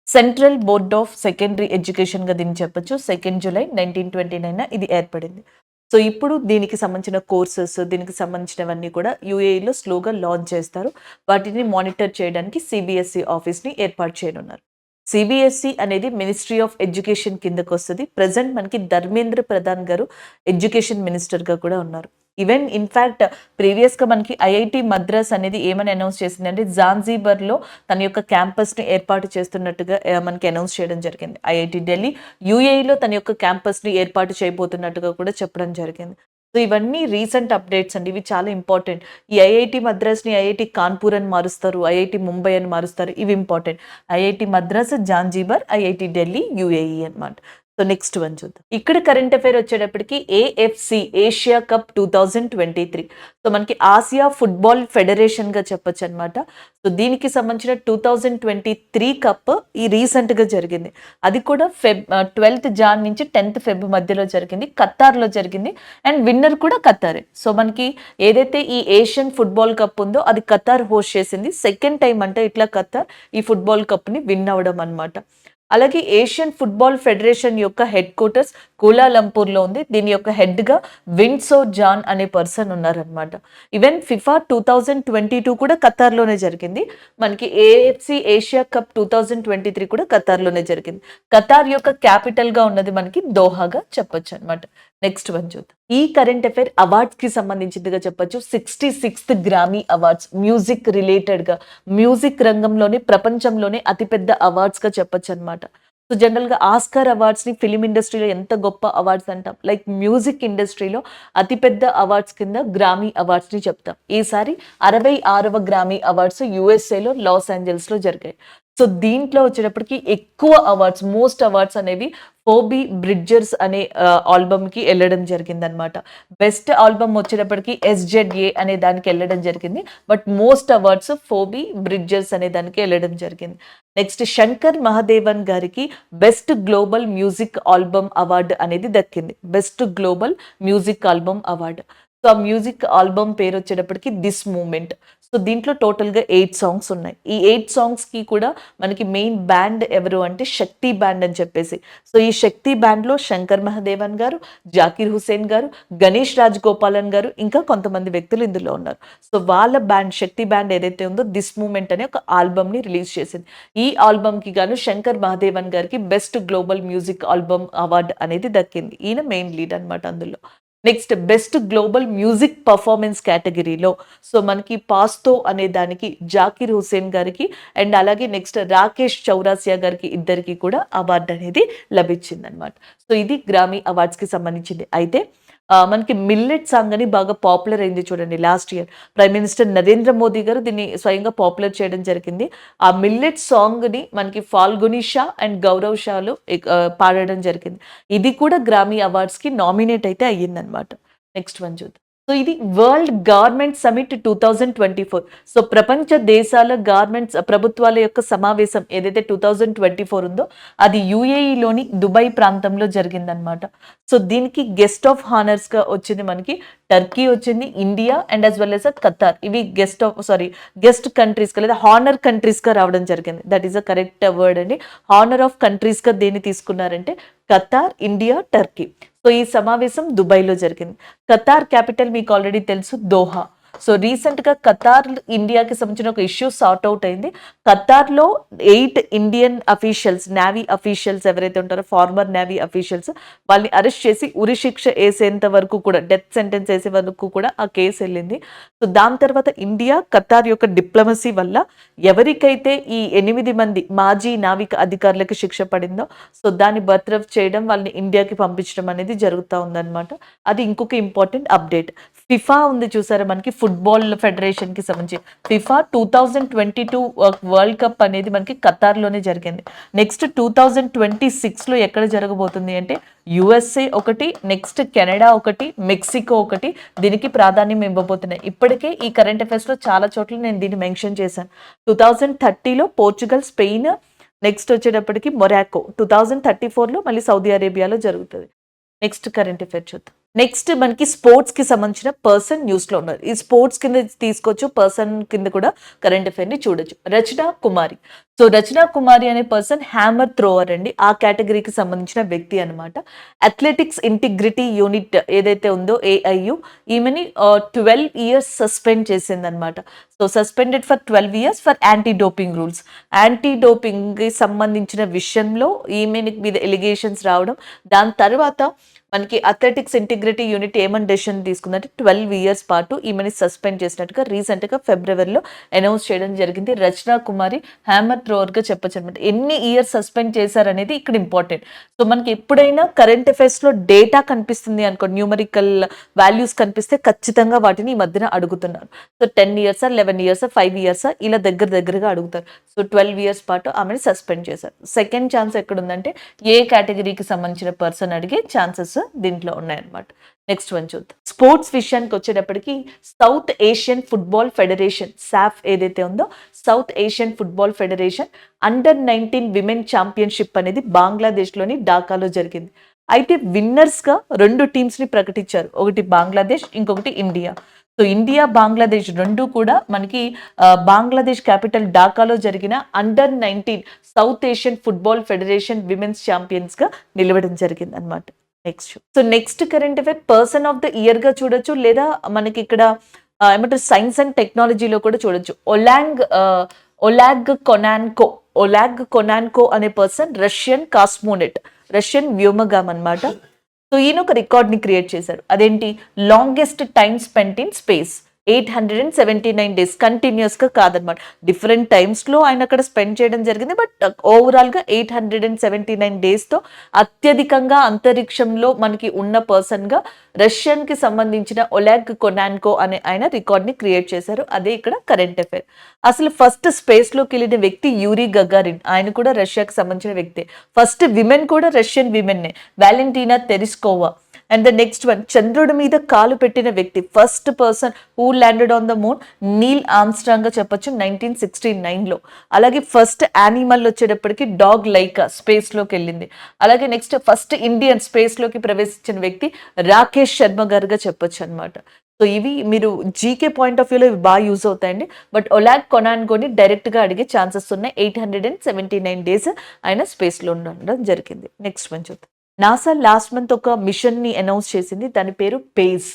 సెంట్రల్ బోర్డ్ ఆఫ్ సెకండరీ ఎడ్యుకేషన్‌గా దీన్ని చెప్పొచ్చు. 2 జూలై 1929 ఇది ఏర్పడింది. ఇప్పుడు దీనికి సంబంధించిన కోర్సెస్, దీనికి సంబంధించినవన్నీ కూడా యూఏఈలో స్లోగా లాంచ్ చేస్తారు. వాటిని మానిటర్ చేయడానికి సిబిఎస్ఈ ఆఫీస్‌ని ఏర్పాటు చేయనున్నారు. సిబిఎస్ఈ అనేది మినిస్ట్రీ ఆఫ్ ఎడ్యుకేషన్ కిందకొస్తది. ప్రెజెంట్ మనకి ధర్మేంద్ర ప్రధాన్ గారు ఎడ్యుకేషన్ మినిస్టర్‌గా కూడా ఉన్నారు. ఈవెన్ ఇన్‌ఫాక్ట్ ప్రీవియస్‌గా మనకి ఐఐటీ మద్రాస్ అనేది ఏమని అనౌన్స్ చేసిందంటే జాంజిబర్‌లో తన యొక్క క్యాంపస్‌ని ఏర్పాటు చేస్తున్నట్టుగా మనకి అనౌన్స్ చేయడం జరిగింది. ఐఐటీ ఢిల్లీ యూఏఈలో తన యొక్క క్యాంపస్‌ని ఏర్పాటు చేయబోతున్నట్టుగా కూడా చెప్పడం జరిగింది. ఇవన్నీ రీసెంట్ అప్డేట్స్ అండి. ఇవి చాలా ఇంపార్టెంట్. ఈ ఐఐటీ మద్రాస్‌ని ఐఐటీ కాన్పూర్ అని మారుస్తారు. ఐఐటీ ముంబై అని మారుస్తారు. ఇవి important. IIT Madras, Zanzibar, IIT Delhi, UAE అన్నమాట. నెక్స్ట్ వన్ చూద్దాం. ఇక్కడ కరెంట్ అఫైర్ వచ్చేటప్పటికి ఏఎఫ్సి ఏషియా కప్ 2023. మనకి ఆసియా ఫుట్బాల్ ఫెడరేషన్‌గా చెప్పొచ్చు అనమాట. దీనికి సంబంధించిన 2023 కప్ రీసెంట్‌గా జరిగింది. అది కూడా 12th జాన్ నుంచి 10th ఫెబ్ మధ్యలో జరిగింది. ఖతార్‌లో జరిగింది. అండ్ విన్నర్ కూడా ఖతారే. మనకి ఏదైతే ఈ ఏషియన్ ఫుట్బాల్ కప్ ఉందో అది ఖతార్ హోస్ట్ చేసింది. సెకండ్ టైం అంటే ఇట్లా ఖతార్ ఈ ఫుట్బాల్ కప్‌ని విన్ అవ్వడం అనమాట. అలాగే ఏషియన్ ఫుట్బాల్ ఫెడరేషన్ యొక్క హెడ్ క్వార్టర్స్ కులాలంపూర్లో ఉంది. దీని యొక్క హెడ్గా విన్సో జాన్ అనే పర్సన్ ఉన్నారనమాట. ఈవెన్ ఫిఫా 2022 కూడా ఖతార్లోనే జరిగింది. మనకి ఏఎఫ్సి ఏషియా కప్ 2023 కూడా ఖతార్లోనే జరిగింది. ఖతార్ యొక్క క్యాపిటల్ గా ఉన్నది మనకి దోహాగా చెప్పొచ్చు అనమాట. నెక్స్ట్ వన్ చూద్దాం. ఈ కరెంట్ అఫైర్ అవార్డ్స్ కి సంబంధించిందిగా చెప్పొచ్చు. 66th గ్రామీ అవార్డ్స్ మ్యూజిక్ రిలేటెడ్ గా, మ్యూజిక్ రంగంలోనే ప్రపంచంలోనే అతిపెద్ద అవార్డ్స్ గా చెప్పొచ్చు అనమాట. సో జనరల్ గా ఆస్కార్ అవార్డ్స్ ని ఫిలిం ఇండస్ట్రీలో ఎంత గొప్ప అవార్డ్స్ అంటాం, లైక్ మ్యూజిక్ ఇండస్ట్రీలో అతిపెద్ద అవార్డ్స్ కింద గ్రామీ అవార్డ్స్ ని చెప్తాం. ఈసారి 66వ గ్రామీ అవార్డ్స్ యుఎస్ఏలో లాస్ ఏంజల్స్ లో జరిగాయి. సో దీంట్లో వచ్చేటప్పటికి ఎక్కువ అవార్డ్స్, మోస్ట్ అవార్డ్స్ అనేవి ఫోబీ బ్రిడ్జర్స్ అనే ఆల్బమ్ కి వెళ్ళడం జరిగింది అనమాట. బెస్ట్ ఆల్బమ్ వచ్చేటప్పటికి SZA అనే దానికి వెళ్ళడం జరిగింది. బట్ మోస్ట్ అవార్డ్స్ ఫోబీ బ్రిడ్జర్స్ అనే దానికి వెళ్ళడం జరిగింది. నెక్స్ట్ శంకర్ మహాదేవన్ గారికి best global music album award అనేది దక్కింది. Best global music album award. So ఆ మ్యూజిక్ ఆల్బమ్ పేరు వచ్చేటప్పటికి దిస్ మూమెంట్. సో దీంట్లో టోటల్గా 8 సాంగ్స్ ఉన్నాయి. ఈ 8 సాంగ్స్కి కూడా మనకి మెయిన్ బ్యాండ్ ఎవరు అంటే శక్తి బ్యాండ్ అని చెప్పేసి. సో ఈ శక్తి బ్యాండ్లో శంకర్ మహాదేవన్ గారు, జాకిర్ హుసేన్ గారు, గణేష్ రాజ్ గోపాలన్ గారు, ఇంకా కొంతమంది వ్యక్తులు ఇందులో ఉన్నారు. సో వాళ్ళ బ్యాండ్, శక్తి బ్యాండ్ ఏదైతే ఉందో దిస్ మూమెంట్ అనే ఒక ఆల్బమ్ని రిలీజ్ చేసింది. ఈ ఆల్బమ్కి గాను శంకర్ మహాదేవన్ గారికి best global music album award అనేది దక్కింది. ఈయన మెయిన్ లీడ్ అనమాట అందులో. Next best global music performance కేటగిరీలో సో మనకి పాస్తో అనే దానికి జాకిర్ హుసేన్ గారికి అండ్ అలాగే నెక్స్ట్ రాకేష్ చౌరాసియా గారికి ఇద్దరికి కూడా అవార్డు అనేది లభించింది అనమాట. సో ఇది గ్రామీ అవార్డ్స్ కి సంబంధించింది. అయితే మనకి మిల్లెట్ సాంగ్ అని బాగా పాపులర్ అయింది చూడండి. Last year prime minister Narendra Modi గారు దీన్ని స్వయంగా పాపులర్ చేయడం జరిగింది. ఆ మిల్లెట్ సాంగ్ ని మనకి ఫాల్గుని షా అండ్ గౌరవ్ షాలు పాడడం జరిగింది. ఇది కూడా గ్రామీ అవార్డ్స్ కి నామినేట్ అయితే అయ్యిందనమాట. నెక్స్ట్ వన్ చూద్దాం. సో ఇది వరల్డ్ గవర్నమెంట్ సమిట్ 2024. సో ప్రపంచ దేశాల గవర్నమెంట్స్, ప్రభుత్వాల యొక్క సమావేశం ఏదైతే 2024 ఉందో అది యుఏఈలోని దుబాయ్ ప్రాంతంలో జరిగిందనమాట. సో దీనికి గెస్ట్ ఆఫ్ హానర్స్ గా వచ్చింది మనకి టర్కీ వచ్చింది, India and as well as Qatar. ఇవి గెస్ట్ కంట్రీస్ గా లేదా హానర్ కంట్రీస్ గా రావడం జరిగింది. That is a correct word అండి. హానర్ ఆఫ్ కంట్రీస్ గా దేన్ని తీసుకున్నారంటే ఖతార్, ఇండియా, టర్కీ. సో ఈ సమావేశం దుబాయ్లో జరిగింది. ఖతార్ క్యాపిటల్ మీకు ఆల్రెడీ తెలుసు, దోహా. సో రీసెంట్ గా ఖతార్ ఇండియాకి సంబంధించిన ఒక ఇష్యూ సార్ట్ అవుట్ అయింది. ఖతార్లో 8 ఇండియన్ అఫీషియల్స్, నేవీ అఫీషియల్స్ ఎవరైతే ఉంటారో, ఫార్మర్ నేవీ అఫీషియల్స్, వాళ్ళని అరెస్ట్ చేసి ఉరి శిక్ష వేసేంత వరకు కూడా, డెత్ సెంటెన్స్ వేసే వరకు కూడా ఆ కేసు వెళ్ళింది. సో దాని తర్వాత ఇండియా ఖతార్ యొక్క డిప్లొమసీ వల్ల ఎవరికైతే ఈ 8 మంది మాజీ నావిక అధికారులకు శిక్ష పడిందో సో దాన్ని బర్తరఫ్ చేయడం, వాళ్ళని ఇండియాకి పంపించడం అనేది జరుగుతూ ఉందన్నమాట. అది ఇంకొక ఇంపార్టెంట్ అప్డేట్. ఫిఫా ఉంది చూసారా మనకి, ఫుట్బాల్ ఫెడరేషన్ కి సంబంధించి ఫిఫా 2022 వరల్డ్ కప్ అనేది మనకి ఖతార్లోనే జరిగింది. నెక్స్ట్ 2026లో ఎక్కడ జరగబోతుంది అంటే యుఎస్ఏ ఒకటి, నెక్స్ట్ కెనడా ఒకటి, మెక్సికో ఒకటి దీనికి ప్రాధాన్యం ఇవ్వబోతున్నాయి. ఇప్పటికే ఈ కరెంట్ అఫైర్స్ లో చాలా చోట్ల నేను దీన్ని మెన్షన్ చేశాను. 2030లో పోర్చుగల్, స్పెయిన్, నెక్స్ట్ వచ్చేటప్పటికి మొరాకో, 2034లో మళ్ళీ సౌదీ అరేబియాలో జరుగుతుంది. నెక్స్ట్ కరెంట్ అఫైర్ చూద్దాం. నెక్స్ట్ మనకి స్పోర్ట్స్ కి సంబంధించిన పర్సన్ న్యూస్ లో ఉన్నారు. ఈ స్పోర్ట్స్ కింద తీసుకోవచ్చు, పర్సన్ కింద కూడా కరెంట్ అఫైర్ ని చూడొచ్చు. రచనా కుమారి. సో రచనా కుమారి అనే పర్సన్ హ్యామర్ థ్రోవర్ అండి, ఆ కేటగిరీకి సంబంధించిన వ్యక్తి అనమాట. అథ్లెటిక్స్ ఇంటిగ్రిటీ యూనిట్ ఏదైతే ఉందో AIU, ఈమెని 12 years సస్పెండ్ చేసింది అనమాట. So suspended for 12 years for anti doping rules. Anti doping కి సంబంధించిన విషయంలో ఈమె మీద ఎలిగేషన్స్ రావడం, దాని తర్వాత మనకి అథ్లెటిక్స్ ఇంటిగ్రిటీ యూనిట్ ఏమని డెసిషన్ తీసుకుందంటే 12 years పాటు ఈమెని సస్పెండ్ చేసినట్టుగా రీసెంట్ గా ఫిబ్రవరిలో అనౌన్స్ చేయడం జరిగింది. రచనా కుమారి హ్యామర్ థ్రోవర్ గా చెప్పొచ్చు అనమాట. ఎన్ని ఇయర్స్ సస్పెండ్ చేశారనేది ఇక్కడ ఇంపార్టెంట్. సో మనకి ఎప్పుడైనా కరెంట్ అఫైర్స్ లో డేటా కనిపిస్తుంది అనుకో, న్యూమరికల్ వాల్యూస్ కనిపిస్తే ఖచ్చితంగా వాటిని ఈ మధ్యన అడుగుతున్నారు. సో 10 years, 11 years, 5 years ఇలా దగ్గరగా అడుగుతారు. సో 12 years పాటు ఆమెను సస్పెండ్ చేశారు. సెకండ్ ఛాన్స్ ఎక్కడుందంటే ఏ కేటగిరీకి సంబంధించిన పర్సన్ అడిగే ఛాన్సెస్ దీంట్లో ఉన్నాయన్నమాట. నెక్స్ట్ వన్ చూద్దాం. స్పోర్ట్స్ విషయానికి వచ్చేటప్పటికి సౌత్ ఏషియన్ ఫుట్బాల్ ఫెడరేషన్, సాఫ్ ఏదైతే ఉందో south Asian football federation Under-19 women championship అనేది బంగ్లాదేశ్లోని ఢాకాలో జరిగింది. అయితే విన్నర్స్ గా 2 టీమ్స్ ని ప్రకటించారు. ఒకటి బంగ్లాదేశ్, ఇంకొకటి ఇండియా. సో ఇండియా, బంగ్లాదేశ్ రెండు కూడా మనకి బంగ్లాదేశ్ క్యాపిటల్ ఢాకాలో జరిగిన Under-19 south Asian football federation women's champions గా నిలవడం జరిగింది అనమాట. Next current affair person of the year గా చూడొచ్చు, లేదా మనకి ఇక్కడ ఏమంటారు సైన్స్ అండ్ టెక్నాలజీలో కూడా చూడొచ్చు. ఒలాగ్ కొనాన్కో అనే పర్సన్ రష్యన్ కాస్మోనెట్, రష్యన్ వ్యోమగామ్ అనమాట. సో ఈయన ఒక రికార్డ్ ని క్రియేట్ చేశారు. అదేంటి, longest time spent in space 879 days, continuous గా కాదనమాట, డిఫరెంట్ టైమ్స్ లో ఆయన అక్కడ స్పెండ్ చేయడం జరిగింది. బట్ ఓవరాల్ గా 879 days తో అత్యధికంగా అంతరిక్షంలో మనకి ఉన్న పర్సన్ గా రష్యన్ కి సంబంధించిన ఒలాగ్ కొనాన్కో అనే ఆయన రికార్డ్ ని క్రియేట్ చేశారు. అదే ఇక్కడ కరెంట్ అఫైర్. అసలు ఫస్ట్ స్పేస్ లోకి వెళ్ళిన వ్యక్తి యూరీ గగారిన్, ఆయన కూడా రష్యాకి సంబంధించిన వ్యక్తే. ఫస్ట్ విమెన్ కూడా రష్యన్ విమెన్నే, Valentina Tereshkova. And the next one, చంద్రుడి మీద కాలు పెట్టిన వ్యక్తి, first person who landed on the moon, Neil Armstrong గా చెప్పొచ్చు 1969 లో. అలాగే ఫస్ట్ యానిమల్ వచ్చేటప్పటికి డాగ్ లైకా స్పేస్ లోకి వెళ్ళింది. అలాగే నెక్స్ట్ ఫస్ట్ ఇండియన్ స్పేస్ లోకి ప్రవేశించిన వ్యక్తి రాకేష్ శర్మ గారుగా చెప్పొచ్చు అనమాట. సో ఇవి మీరు జీకే పాయింట్ ఆఫ్ వ్యూలో ఇవి బాగా యూజ్ అవుతాయండి. బట్ ఒలాగ్ కొనాన్కోని డైరెక్ట్ గా అడిగే ఛాన్సెస్ ఉన్నాయి. 879 days ఆయన స్పేస్ లో ఉండడం జరిగింది. నెక్స్ట్ వన్ చూద్దాం. నాసా లాస్ట్ మంత్ ఒక మిషన్ ని అనౌన్స్ చేసింది. దాని పేరు PACE,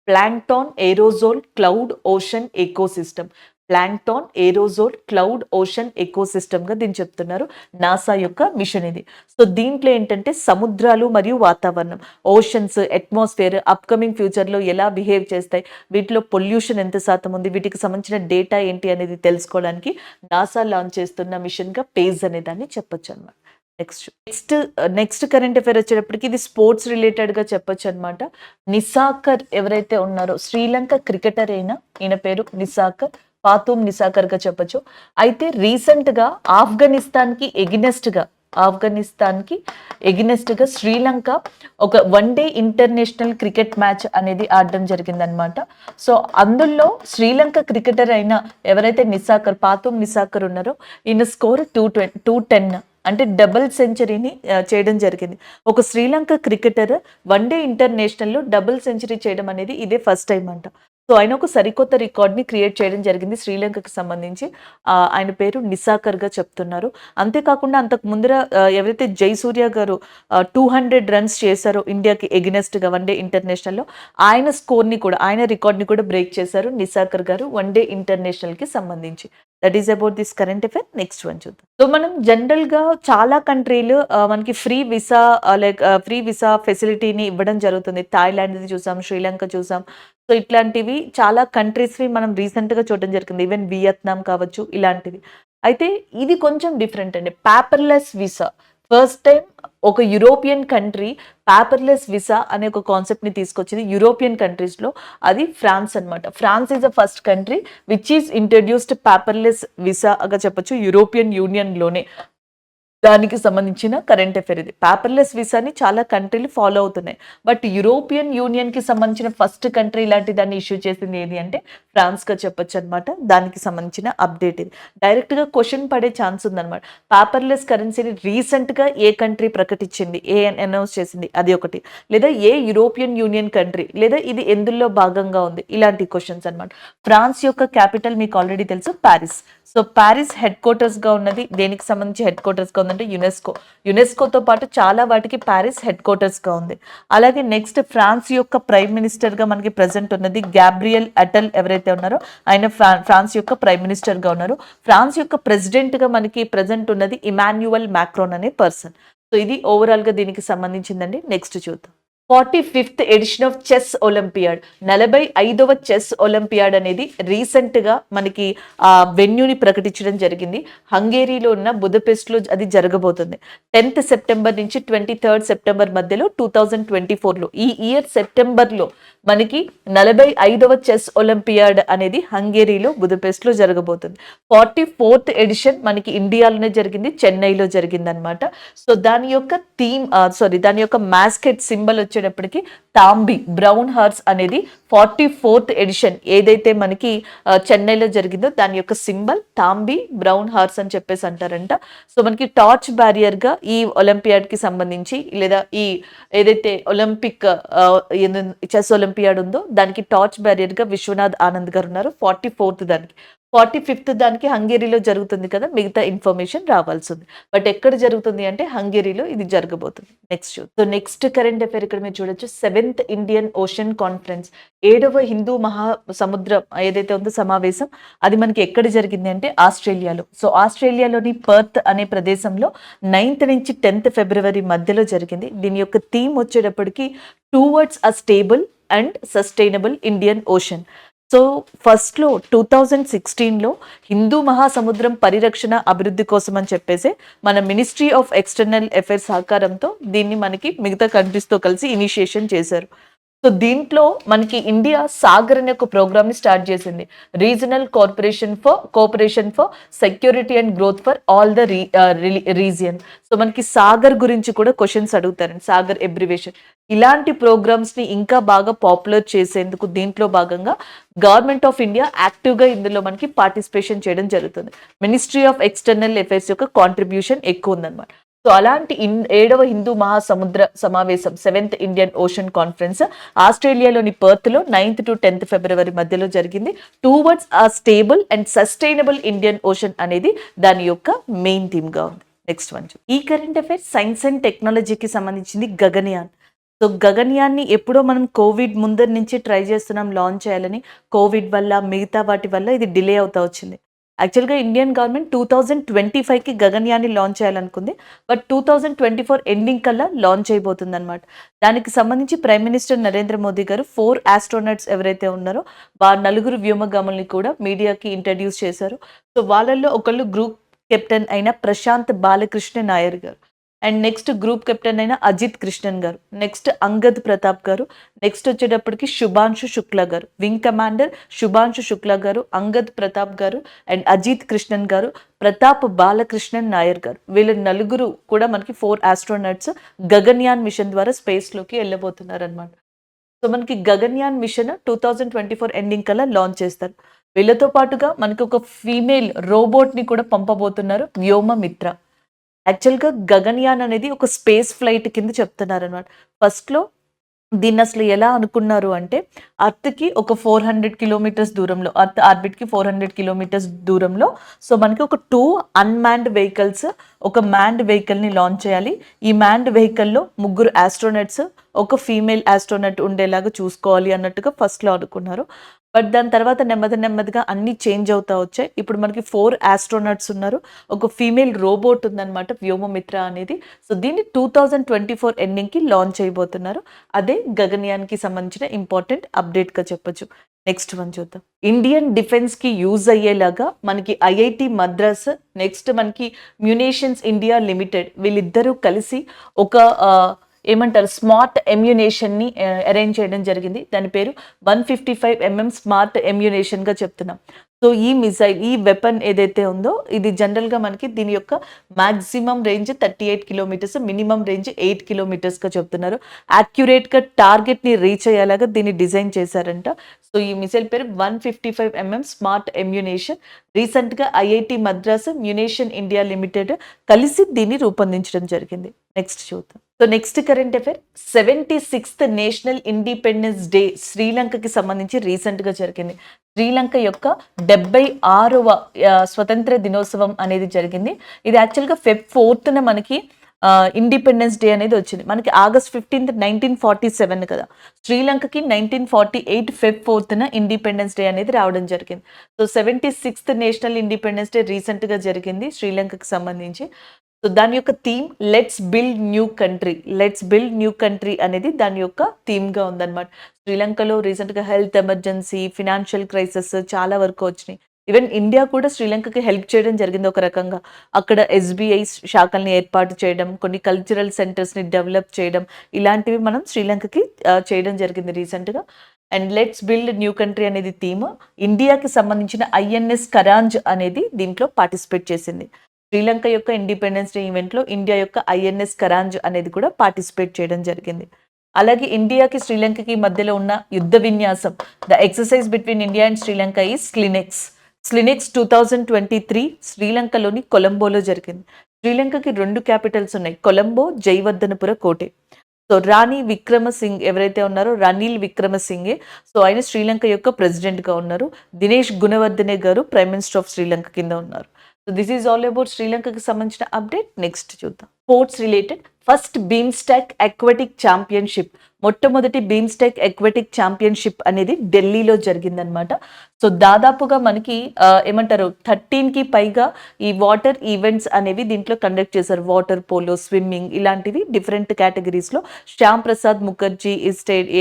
plankton aerosol cloud ocean ecosystem. Plankton aerosol cloud ocean ecosystem గా దీన్ని చెప్తున్నారు. నాసా యొక్క మిషన్ ఇది. సో దీంట్లో ఏంటంటే సముద్రాలు మరియు వాతావరణం, ఓషన్స్, అట్మాస్ఫియర్ అప్కమింగ్ ఫ్యూచర్ లో ఎలా బిహేవ్ చేస్తాయి, వీటిలో పొల్యూషన్ ఎంత శాతం ఉంది, వీటికి సంబంధించిన డేటా ఏంటి అనేది తెలుసుకోవడానికి నాసా లాంచ్ చేస్తున్న మిషన్ గా పేజ్ అనే దాన్ని చెప్పొచ్చు అనమాట. నెక్స్ట్ కరెంట్ అఫైర్ వచ్చేటప్పటికి ఇది స్పోర్ట్స్ రిలేటెడ్ గా చెప్పొచ్చు అనమాట. నిసాకర్ ఎవరైతే ఉన్నారో, శ్రీలంక క్రికెటర్ అయినా, ఈయన పేరు నిసాకర్, పాతూమ్ నిసాకర్ గా చెప్పొచ్చు. అయితే రీసెంట్ గా ఆఫ్ఘనిస్తాన్ కి ఎగినెస్ట్ గా శ్రీలంక ఒక 1 day ఇంటర్నేషనల్ క్రికెట్ మ్యాచ్ అనేది ఆడడం జరిగిందనమాట. సో అందులో శ్రీలంక క్రికెటర్ అయిన ఎవరైతే పాతూమ్ నిసాకర్ ఉన్నారో, ఈయన స్కోర్ 210, అంటే డబుల్ సెంచరీని చేయడం జరిగింది. ఒక శ్రీలంక క్రికెటర్ 1 day ఇంటర్నేషనల్లో డబుల్ సెంచరీ చేయడం అనేది ఇదే ఫస్ట్ టైం అంట. సో ఆయన ఒక సరికొత్త రికార్డ్ని క్రియేట్ చేయడం జరిగింది శ్రీలంకకి సంబంధించి. ఆయన పేరు నిసాకర్ గా చెప్తున్నారు. అంతేకాకుండా అంతకు ముందర ఎవరైతే జయసూర్య గారు 200 runs చేశారో ఇండియాకి ఎగనెస్ట్ గా 1 day ఇంటర్నేషనల్లో, ఆయన స్కోర్ని కూడా, ఆయన రికార్డ్ని కూడా బ్రేక్ చేశారు నిసాకర్ గారు 1 day ఇంటర్నేషనల్ కి సంబంధించి. That is about this current affair. Next one చూద్దాం. సో మనం జనరల్ గా చాలా కంట్రీలు మనకి ఫ్రీ వీసా ఫెసిలిటీని ఇవ్వడం జరుగుతుంది. థాయిలాండ్ చూసాం, శ్రీలంక చూసాం. సో ఇట్లాంటివి చాలా కంట్రీస్వి మనం రీసెంట్గా చూడడం జరిగింది. ఈవెన్ వియత్నాం కావచ్చు, ఇలాంటివి. అయితే ఇది కొంచెం డిఫరెంట్ అండి. పేపర్లెస్ వీసా ఫస్ట్ టైం ఒక యూరోపియన్ కంట్రీ పేపర్లెస్ వీసా అనే ఒక కాన్సెప్ట్ ని తీసుకొచ్చింది యూరోపియన్ కంట్రీస్ లో. అది ఫ్రాన్స్ అనమాట. France is the first country which is introduced paperless visa గా చెప్పొచ్చు యూరోపియన్ యూనియన్ లోనే. దానికి సంబంధించిన కరెంట్ అఫైర్ ఇది. పేపర్లెస్ వీసాని చాలా కంట్రీలు ఫాలో అవుతున్నాయి. బట్ యూరోపియన్ యూనియన్ కి సంబంధించిన ఫస్ట్ కంట్రీ ఇలాంటి దాన్ని ఇష్యూ చేసింది ఏది అంటే ఫ్రాన్స్ గా చెప్పొచ్చు అనమాట. దానికి సంబంధించిన అప్డేట్ ఇది. డైరెక్ట్ గా క్వశ్చన్ పడే ఛాన్స్ ఉందన్నమాట. పేపర్లెస్ కరెన్సీని రీసెంట్ గా ఏ కంట్రీ ప్రకటించింది, అనౌన్స్ చేసింది, అది ఒకటి. లేదా ఏ యూరోపియన్ యూనియన్ కంట్రీ, లేదా ఇది ఎందులో భాగంగా ఉంది, ఇలాంటి క్వశ్చన్స్ అనమాట. ఫ్రాన్స్ యొక్క క్యాపిటల్ మీకు ఆల్రెడీ తెలుసు, Paris. So Paris head quarters గా ఉన్నది. దేనికి సంబంధించి హెడ్ క్వార్టర్స్ గా ఉందంటే యునెస్కోతో పాటు చాలా వాటికి ప్యారిస్ హెడ్ క్వార్టర్స్ గా ఉంది. అలాగే నెక్స్ట్ ఫ్రాన్స్ యొక్క ప్రైమ్ మినిస్టర్ గా మనకి ప్రెసెంట్ ఉన్నది గ్యాబ్రియల్ అటల్ ఎవరైతే ఉన్నారో ఆయన ఫ్రాన్స్ యొక్క ప్రైమ్ మినిస్టర్ గా ఉన్నారు. ఫ్రాన్స్ యొక్క ప్రెసిడెంట్ గా మనకి ప్రెసెంట్ ఉన్నది ఇమాన్యుయల్ మ్యాక్రోన్ అనే పర్సన్. సో ఇది ఓవరాల్ గా దీనికి సంబంధించిందండి. నెక్స్ట్ చూద్దాం. 45th edition of chess olympiad, 45వ చెస్ ఒలింపియాడ్ అనేది రీసెంట్ గా మనకి వెన్యూని ప్రకటించడం జరిగింది. హంగేరీలో ఉన్న బుదపెస్ట్ లో అది జరగబోతుంది. 10th September నుంచి 23rd September మధ్యలో 2024లో, ఈ ఇయర్ సెప్టెంబర్ లో మనకి 45వ చెస్ ఒలింపియాడ్ అనేది హంగేరీలో బుదపెస్ట్ లో జరగబోతుంది. 44th ఎడిషన్ మనకి ఇండియాలోనే జరిగింది, చెన్నైలో జరిగింది అనమాట. సో దాని యొక్క దాని యొక్క మాస్కెట్ సింబల్ వచ్చేటప్పటికి తాంబి, బ్రౌన్ హార్స్ అనేది 44th ఎడిషన్ ఏదైతే మనకి చెన్నైలో జరిగిందో దాని యొక్క సింబల్ తాంబి, బ్రౌన్ హార్స్ అని చెప్పేసి అంటారంట. సో మనకి టార్చ్ బ్యారియర్ గా ఈ ఒలింపియాడ్ కి సంబంధించి, లేదా ఈ ఏదైతే ఒలింపిక్ చెస్ ఒలింపియాడ్ ఉందో దానికి టార్చ్ బ్యారియర్ గా విశ్వనాథ్ ఆనంద్ గారు ఉన్నారు. 44th దానికి 45th దానికి హంగేరీలో జరుగుతుంది కదా! మిగతా ఇన్ఫర్మేషన్ రావాల్సింది. బట్ ఎక్కడ జరుగుతుంది అంటే హంగేరీలో ఇది జరగబోతుంది. Next so next current affair ఇక్కడ మీరు చూడొచ్చు. 7th ఇండియన్ ఓషన్ కాన్ఫరెన్స్ 7వ హిందూ మహాసముద్రం ఏదైతే ఉందో సమావేశం అది మనకి ఎక్కడ జరిగింది అంటే ఆస్ట్రేలియాలో. సో ఆస్ట్రేలియాలోని పర్త్ అనే ప్రదేశంలో 9th నుంచి 10th ఫిబ్రవరి మధ్యలో జరిగింది. దీని యొక్క థీమ్ వచ్చేటప్పటికి towards a stable and sustainable Indian ocean. So ఫస్ట్‌లో 2016లో హిందూ మహాసముద్రం పరిరక్షణ అభివృద్ధి కోసం అని చెప్పేసి మన మినిస్ట్రీ ఆఫ్ ఎక్స్టర్నల్ అఫైర్స్ సహకారంతో దీన్ని మనకి మిగతా కంట్రీస్‌తో కలిసి ఇనిషియేషన్ చేశారు. సో దీంట్లో మనకి ఇండియా సాగర్ అనే ఒక ప్రోగ్రామ్ ని స్టార్ట్ చేసింది. Regional cooperation for security and growth for all the region. So మనకి సాగర్ గురించి కూడా క్వశ్చన్స్ అడుగుతారండి. సాగర్ ఎబ్రివేషన్. ఇలాంటి ప్రోగ్రామ్స్ ని ఇంకా బాగా పాపులర్ చేసేందుకు దీంట్లో భాగంగా గవర్నమెంట్ ఆఫ్ ఇండియా యాక్టివ్ గా ఇందులో మనకి పార్టిసిపేషన్ చేయడం జరుగుతుంది. మినిస్ట్రీ ఆఫ్ ఎక్స్టర్నల్ అఫైర్స్ యొక్క కాంట్రిబ్యూషన్ ఎక్కువ ఉందన్నమాట. సో అలాంటి 7వ హిందూ మహాసముద్ర సమావేశం 7th ఇండియన్ ఓషన్ కాన్ఫరెన్స్ ఆస్ట్రేలియాలోని పర్త్ లో 9th to 10th ఫిబ్రవరి మధ్యలో జరిగింది. టువర్డ్స్ ఆ stable and sustainable Indian ocean అనేది దాని యొక్క మెయిన్ థీమ్ గా ఉంది. నెక్స్ట్ వన్ ఈ కరెంట్ అఫైర్ సైన్స్ అండ్ టెక్నాలజీకి సంబంధించింది గగన్యాన్. సో గగన్యాన్ని ఎప్పుడో మనం కోవిడ్ ముందర నుంచి ట్రై చేస్తున్నాం లాంచ్ చేయాలని. కోవిడ్ వల్ల మిగతా వాటి వల్ల ఇది డిలే అవుతా వచ్చింది. యాక్చువల్గా ఇండియన్ గవర్నమెంట్ 2025కి గగన్యాన్ని లాంచ్ చేయాలనుకుంది. బట్ 2024 ఎండింగ్ కల్లా లాంచ్ అయిపోతుంది అనమాట. దానికి సంబంధించి ప్రైమ్ మినిస్టర్ నరేంద్ర మోదీ గారు 4 ఆస్ట్రోనట్స్ ఎవరైతే ఉన్నారో నలుగురు వ్యోమగాముల్ని కూడా మీడియాకి ఇంట్రడ్యూస్ చేశారు. సో వాళ్ళల్లో ఒకళ్ళు గ్రూప్ కెప్టెన్ అయిన ప్రశాంత్ బాలకృష్ణ నాయర్ గారు, అండ్ నెక్స్ట్ గ్రూప్ కెప్టెన్ అయిన అజిత్ కృష్ణన్ గారు, నెక్స్ట్ అంగద్ ప్రతాప్ గారు, నెక్స్ట్ వచ్చేటప్పటికి శుభాంశు శుక్లా గారు, వింగ్ కమాండర్ శుభాంశు శుక్లా గారు, అంగద్ ప్రతాప్ గారు అండ్ అజిత్ కృష్ణన్ గారు, ప్రతాప్ బాలకృష్ణన్ నాయర్ గారు. వీళ్ళ నలుగురు కూడా మనకి 4 ఆస్ట్రోనట్స్ గగన్యాన్ మిషన్ ద్వారా స్పేస్లోకి వెళ్ళబోతున్నారు అనమాట. సో మనకి గగన్యాన్ మిషన్ 2024 ఎండింగ్ కల్లా లాంచ్ చేస్తారు. వీళ్ళతో పాటుగా మనకి ఒక ఫీమేల్ రోబోట్ని కూడా పంపబోతున్నారు, వ్యోమమిత్ర. యాక్చువల్గా గగన్యాన్ అనేది ఒక స్పేస్ ఫ్లైట్ కింద చెప్తున్నారు అనమాట. ఫస్ట్లో దీన్ని అసలు ఎలా అనుకున్నారు అంటే అర్త్కి ఒక 400 కిలోమీటర్స్ దూరంలో, అర్త్ ఆర్బిట్కి 400 కిలోమీటర్స్ దూరంలో సో మనకి ఒక 2 అన్మాన్డ్ వెహికల్స్, ఒక మ్యాన్డ్ వెహికల్ని లాంచ్ చేయాలి. ఈ మ్యాన్డ్ వెహికల్లో 3 ఆస్ట్రోనట్స్, ఒక ఫీమేల్ ఆస్ట్రోనట్ ఉండేలాగా చూసుకోవాలి అన్నట్టుగా ఫస్ట్లో అనుకున్నారు. బట్ దాని తర్వాత నెమ్మదిగా అన్ని చేంజ్ అవుతా వచ్చాయి. ఇప్పుడు మనకి 4 ఆస్ట్రోనట్స్ ఉన్నారు, ఒక ఫీమేల్ రోబోట్ ఉందన్నమాట వ్యోమమిత్ర అనేది. సో దీన్ని 2024 ఎండింగ్కి లాంచ్ అయిపోతున్నారు. అదే గగన్యాన్కి సంబంధించిన ఇంపార్టెంట్ అప్డేట్గా చెప్పొచ్చు. నెక్స్ట్ వన్ చూద్దాం. ఇండియన్ డిఫెన్స్కి యూజ్ అయ్యేలాగా మనకి ఐఐటి మద్రాస్, నెక్స్ట్ మనకి మ్యునేషన్స్ ఇండియా లిమిటెడ్ వీళ్ళిద్దరూ కలిసి ఒక ఏమంటారు స్మార్ట్ ఎమ్యునేషన్ని అరేంజ్ చేయడం జరిగింది. దాని పేరు 155mm స్మార్ట్ ఎమ్యునేషన్గా చెప్తున్నాం. సో ఈ మిసైల్, ఈ వెపన్ ఏదైతే ఉందో ఇది జనరల్గా మనకి దీని యొక్క maximum range 38 kilometres, minimum range 8 కిలోమీటర్స్గా చెప్తున్నారు. యాక్యురేట్గా టార్గెట్ని రీచ్ అయ్యేలాగా దీన్ని డిజైన్ చేశారంట. సో ఈ మిసైల్ పేరు 155mm స్మార్ట్ ఎమ్యునేషన్. రీసెంట్గా IIT Madras, munition India limited కలిసి దీన్ని రూపొందించడం జరిగింది. నెక్స్ట్ చూద్దాం. So next current affair 76th national independence day శ్రీలంకకి సంబంధించి రీసెంట్గా జరిగింది. శ్రీలంక యొక్క 76వ స్వతంత్ర దినోత్సవం అనేది జరిగింది. ఇది యాక్చువల్గా Feb 4th మనకి ఇండిపెండెన్స్ డే అనేది వచ్చింది. మనకి August 15th 1947 కదా. శ్రీలంకకి 1948 Feb 4th ఇండిపెండెన్స్ డే అనేది రావడం జరిగింది. So 76th national independence day రీసెంట్గా జరిగింది శ్రీలంకకి సంబంధించి. సో దాని యొక్క theme let's build new country అనేది దాని యొక్క థీమ్గా ఉందన్నమాట. శ్రీలంకలో రీసెంట్గా హెల్త్ ఎమర్జెన్సీ, ఫినాన్షియల్ క్రైసిస్ చాలా వరకు వచ్చినాయి. ఈవెన్ ఇండియా కూడా శ్రీలంకకి హెల్ప్ చేయడం జరిగింది ఒక రకంగా. అక్కడ SBI శాఖల్ని ఏర్పాటు చేయడం, కొన్ని కల్చరల్ సెంటర్స్ని డెవలప్ చేయడం, ఇలాంటివి మనం శ్రీలంకకి చేయడం జరిగింది రీసెంట్గా. And let's build new country అనేది థీమ్. ఇండియాకి సంబంధించిన INS కరాంజ్ అనేది దీంట్లో పార్టిసిపేట్ చేసింది. శ్రీలంక యొక్క ఇండిపెండెన్స్ డే ఈవెంట్లో ఇండియా యొక్క INS కరాంజ్ అనేది కూడా పార్టిసిపేట్ చేయడం జరిగింది. అలాగే ఇండియాకి శ్రీలంకకి మధ్యలో ఉన్న యుద్ధ విన్యాసం, the exercise between India and Sri Lanka ఈ స్లినెక్స్ 2023 శ్రీలంకలోని కొలంబోలో జరిగింది. శ్రీలంకకి 2 క్యాపిటల్స్ ఉన్నాయి, కొలంబో, జయవర్ధనపుర కోటే. సో రాణి విక్రమసింగ్ ఎవరైతే ఉన్నారో రనిల్ విక్రమసింగే, సో ఆయన శ్రీలంక యొక్క ప్రెసిడెంట్గా ఉన్నారు. దినేష్ గుణవర్ధనే గారు ప్రైమ్ మినిస్టర్ ఆఫ్ శ్రీలంక కింద ఉన్నారు. So this is all about శ్రీలంకకి సంబంధించిన అప్డేట్. నెక్స్ట్ చూద్దాం sports related. First BIMSTEC aquatic championship, మొట్టమొదటి బీమ్స్టాక్ అక్వాటిక్ ఛాంపియన్షిప్ అనేది ఢిల్లీలో జరిగిందనమాట. సో దాదాపుగా మనకి ఏమంటారు 13కి పైగా ఈ వాటర్ ఈవెంట్స్ అనేవి దీంట్లో కండక్ట్ చేశారు. వాటర్ పోలో, స్విమ్మింగ్ ఇలాంటివి డిఫరెంట్ కేటగిరీస్లో. శ్యామ్ ప్రసాద్ ముఖర్జీ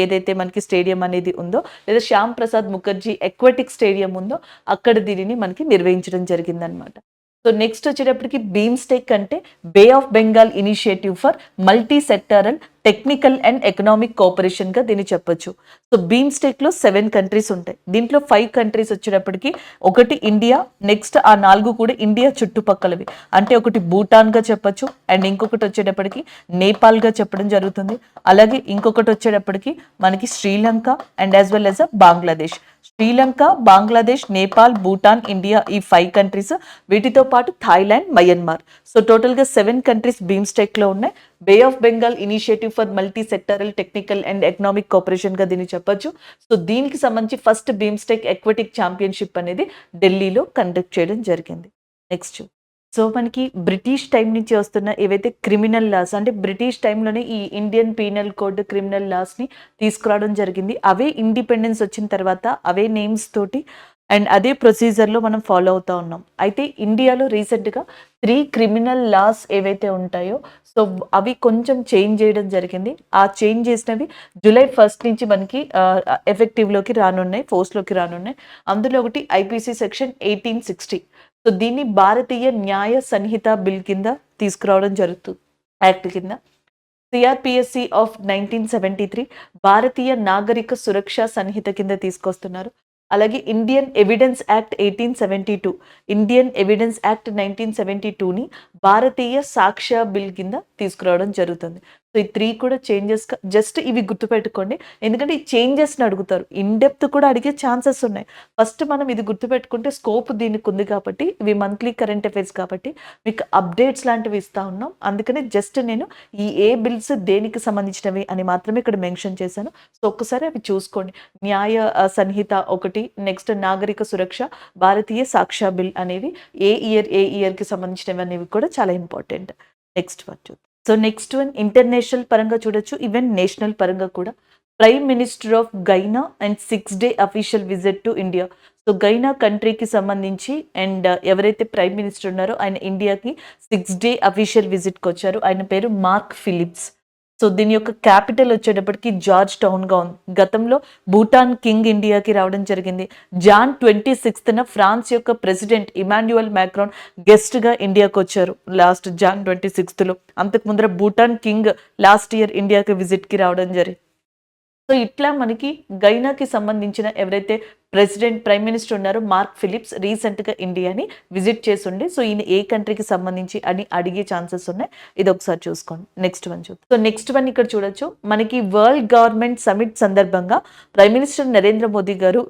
ఏదైతే మనకి స్టేడియం అనేది ఉందో, లేదా శ్యామ్ ప్రసాద్ ముఖర్జీ అక్వాటిక్ స్టేడియం ఉందో అక్కడ దీనిని మనకి నిర్వహించడం జరిగిందనమాట. సో నెక్స్ట్ వచ్చేటప్పటికి బీమ్స్టెక్ అంటే bay of Bengal initiative for multi sectoral technical and economic cooperation గా దీన్ని చెప్పొచ్చు. సో బీమ్స్టెక్ లో 7 కంట్రీస్ ఉంటాయి. దీంట్లో 5 కంట్రీస్ వచ్చేటప్పటికి ఒకటి ఇండియా, నెక్స్ట్ ఆ 4 కూడా ఇండియా చుట్టుపక్కలవి. అంటే ఒకటి భూటాన్ గా చెప్పొచ్చు, అండ్ ఇంకొకటి వచ్చేటప్పటికి నేపాల్ గా చెప్పడం జరుగుతుంది. అలాగే ఇంకొకటి వచ్చేటప్పటికి మనకి Sri Lanka and as well as Bangladesh. Sri Lanka, Bangladesh, Nepal, Bhutan, India ఈ 5 కంట్రీస్, వీటితో పాటు థాయిలాండ్, మయన్మార్. సో టోటల్గా 7 కంట్రీస్ బీమ్స్టెక్ లో ఉన్నాయి. Bay of Bengal initiative for multi sectoral technical and economic cooperation గా దీన్ని చెప్పొచ్చు. సో దీనికి సంబంధించి ఫస్ట్ బీమ్స్టెక్ అక్వాటిక్ ఛాంపియన్షిప్ అనేది ఢిల్లీలో కండక్ట్ చేయడం జరిగింది. నెక్స్ట్ సో మనకి బ్రిటిష్ టైం నుంచి వస్తున్న ఏవైతే క్రిమినల్ లాస్, అంటే బ్రిటిష్ టైంలోనే ఈ ఇండియన్ పీనల్ కోడ్ క్రిమినల్ లాస్ని తీసుకురావడం జరిగింది. అవే ఇండిపెండెన్స్ వచ్చిన తర్వాత అవే నేమ్స్ తోటి అండ్ అదే ప్రొసీజర్లో మనం ఫాలో అవుతూ ఉన్నాం. అయితే ఇండియాలో రీసెంట్గా 3 క్రిమినల్ లాస్ ఏవైతే ఉంటాయో సో అవి కొంచెం చేంజ్ చేయడం జరిగింది. ఆ చేంజ్ చేసినవి జూలై 1 నుంచి మనకి ఎఫెక్టివ్లోకి రానున్నాయి, ఫోర్స్లోకి రానున్నాయి. అందులో ఒకటి ఐపీసీ సెక్షన్ 1860. సో దీన్ని భారతీయ న్యాయ సంహిత బిల్ కింద తీసుకురావడం జరుగుతుంది, యాక్ట్ కింద. సిఆర్పిఎస్సి ఆఫ్ 1973 భారతీయ నాగరిక సురక్ష సంహిత కింద తీసుకొస్తున్నారు. అలాగే Indian evidence act 1872, Indian evidence act 1972ని భారతీయ సాక్ష్య బిల్ కింద తీసుకురావడం జరుగుతుంది. సో ఈ 3 కూడా చేంజెస్, జస్ట్ ఇవి గుర్తుపెట్టుకోండి, ఎందుకంటే ఈ చేంజెస్ని అడుగుతారు. ఇన్డెప్త్ కూడా అడిగే ఛాన్సెస్ ఉన్నాయి. ఫస్ట్ మనం ఇది గుర్తుపెట్టుకుంటే స్కోప్ దీనికి ఉంది కాబట్టి, ఇవి మంత్లీ కరెంట్ అఫైర్స్ కాబట్టి మీకు అప్డేట్స్ లాంటివి ఇస్తూ ఉన్నాం. అందుకని జస్ట్ నేను ఈ ఏ బిల్స్ దేనికి సంబంధించినవి అని మాత్రమే ఇక్కడ మెన్షన్ చేశాను. సో ఒక్కసారి అవి చూసుకోండి. న్యాయ సంహిత ఒకటి, నెక్స్ట్ నాగరిక సురక్ష, భారతీయ సాక్ష్య బిల్ అనేవి ఏ ఇయర్కి సంబంధించినవి అనేవి కూడా చాలా ఇంపార్టెంట్. నెక్స్ట్ వన్ చూద్దాం. సో నెక్స్ట్ వన్ ఇంటర్నేషనల్ పరంగా చూడొచ్చు, ఈవెన్ నేషనల్ పరంగా కూడా. Prime minister of Guyana and 6-day official visit to India. So Guyana కంట్రీకి సంబంధించి అండ్ ఎవరైతే ప్రైమ్ మినిస్టర్ ఉన్నారో ఆయన ఇండియాకి 6-day అఫీషియల్ విజిట్కి వచ్చారు. ఆయన పేరు మార్క్ ఫిలిప్స్. సో దీని యొక్క క్యాపిటల్ వచ్చేటప్పటికి జార్జ్ టౌన్గా ఉంది. గతంలో భూటాన్ కింగ్ ఇండియాకి రావడం జరిగింది. జాన్ 26న ఫ్రాన్స్ యొక్క ప్రెసిడెంట్ ఇమాన్యుయల్ మ్యాక్రాన్ గెస్ట్గా ఇండియాకి వచ్చారు లాస్ట్ జాన్ 26లో. అంతకు ముందర భూటాన్ కింగ్ లాస్ట్ ఇయర్ ఇండియాకి విజిట్కి రావడం జరిగింది. సో ఇట్లా మనకి గైనాకి సంబంధించిన ఎవరైతే ప్రైమ్ మినిస్టర్ ఉన్నారో మార్క్ ఫిలిప్స్ రీసెంట్గా ఇండియాని విజిట్ చేస్తుండే. సో ఈయన ఏ కంట్రీకి సంబంధించి అని అడిగే ఛాన్సెస్ ఉన్నాయి. ఇది ఒకసారి చూసుకోండి. నెక్స్ట్ వన్ చూద్దాం. సో నెక్స్ట్ వన్ ఇక్కడ చూడొచ్చు, మనకి వరల్డ్ గవర్నమెంట్ సమిట్ సందర్భంగా ప్రైమ్ మినిస్టర్ నరేంద్ర మోదీ గారు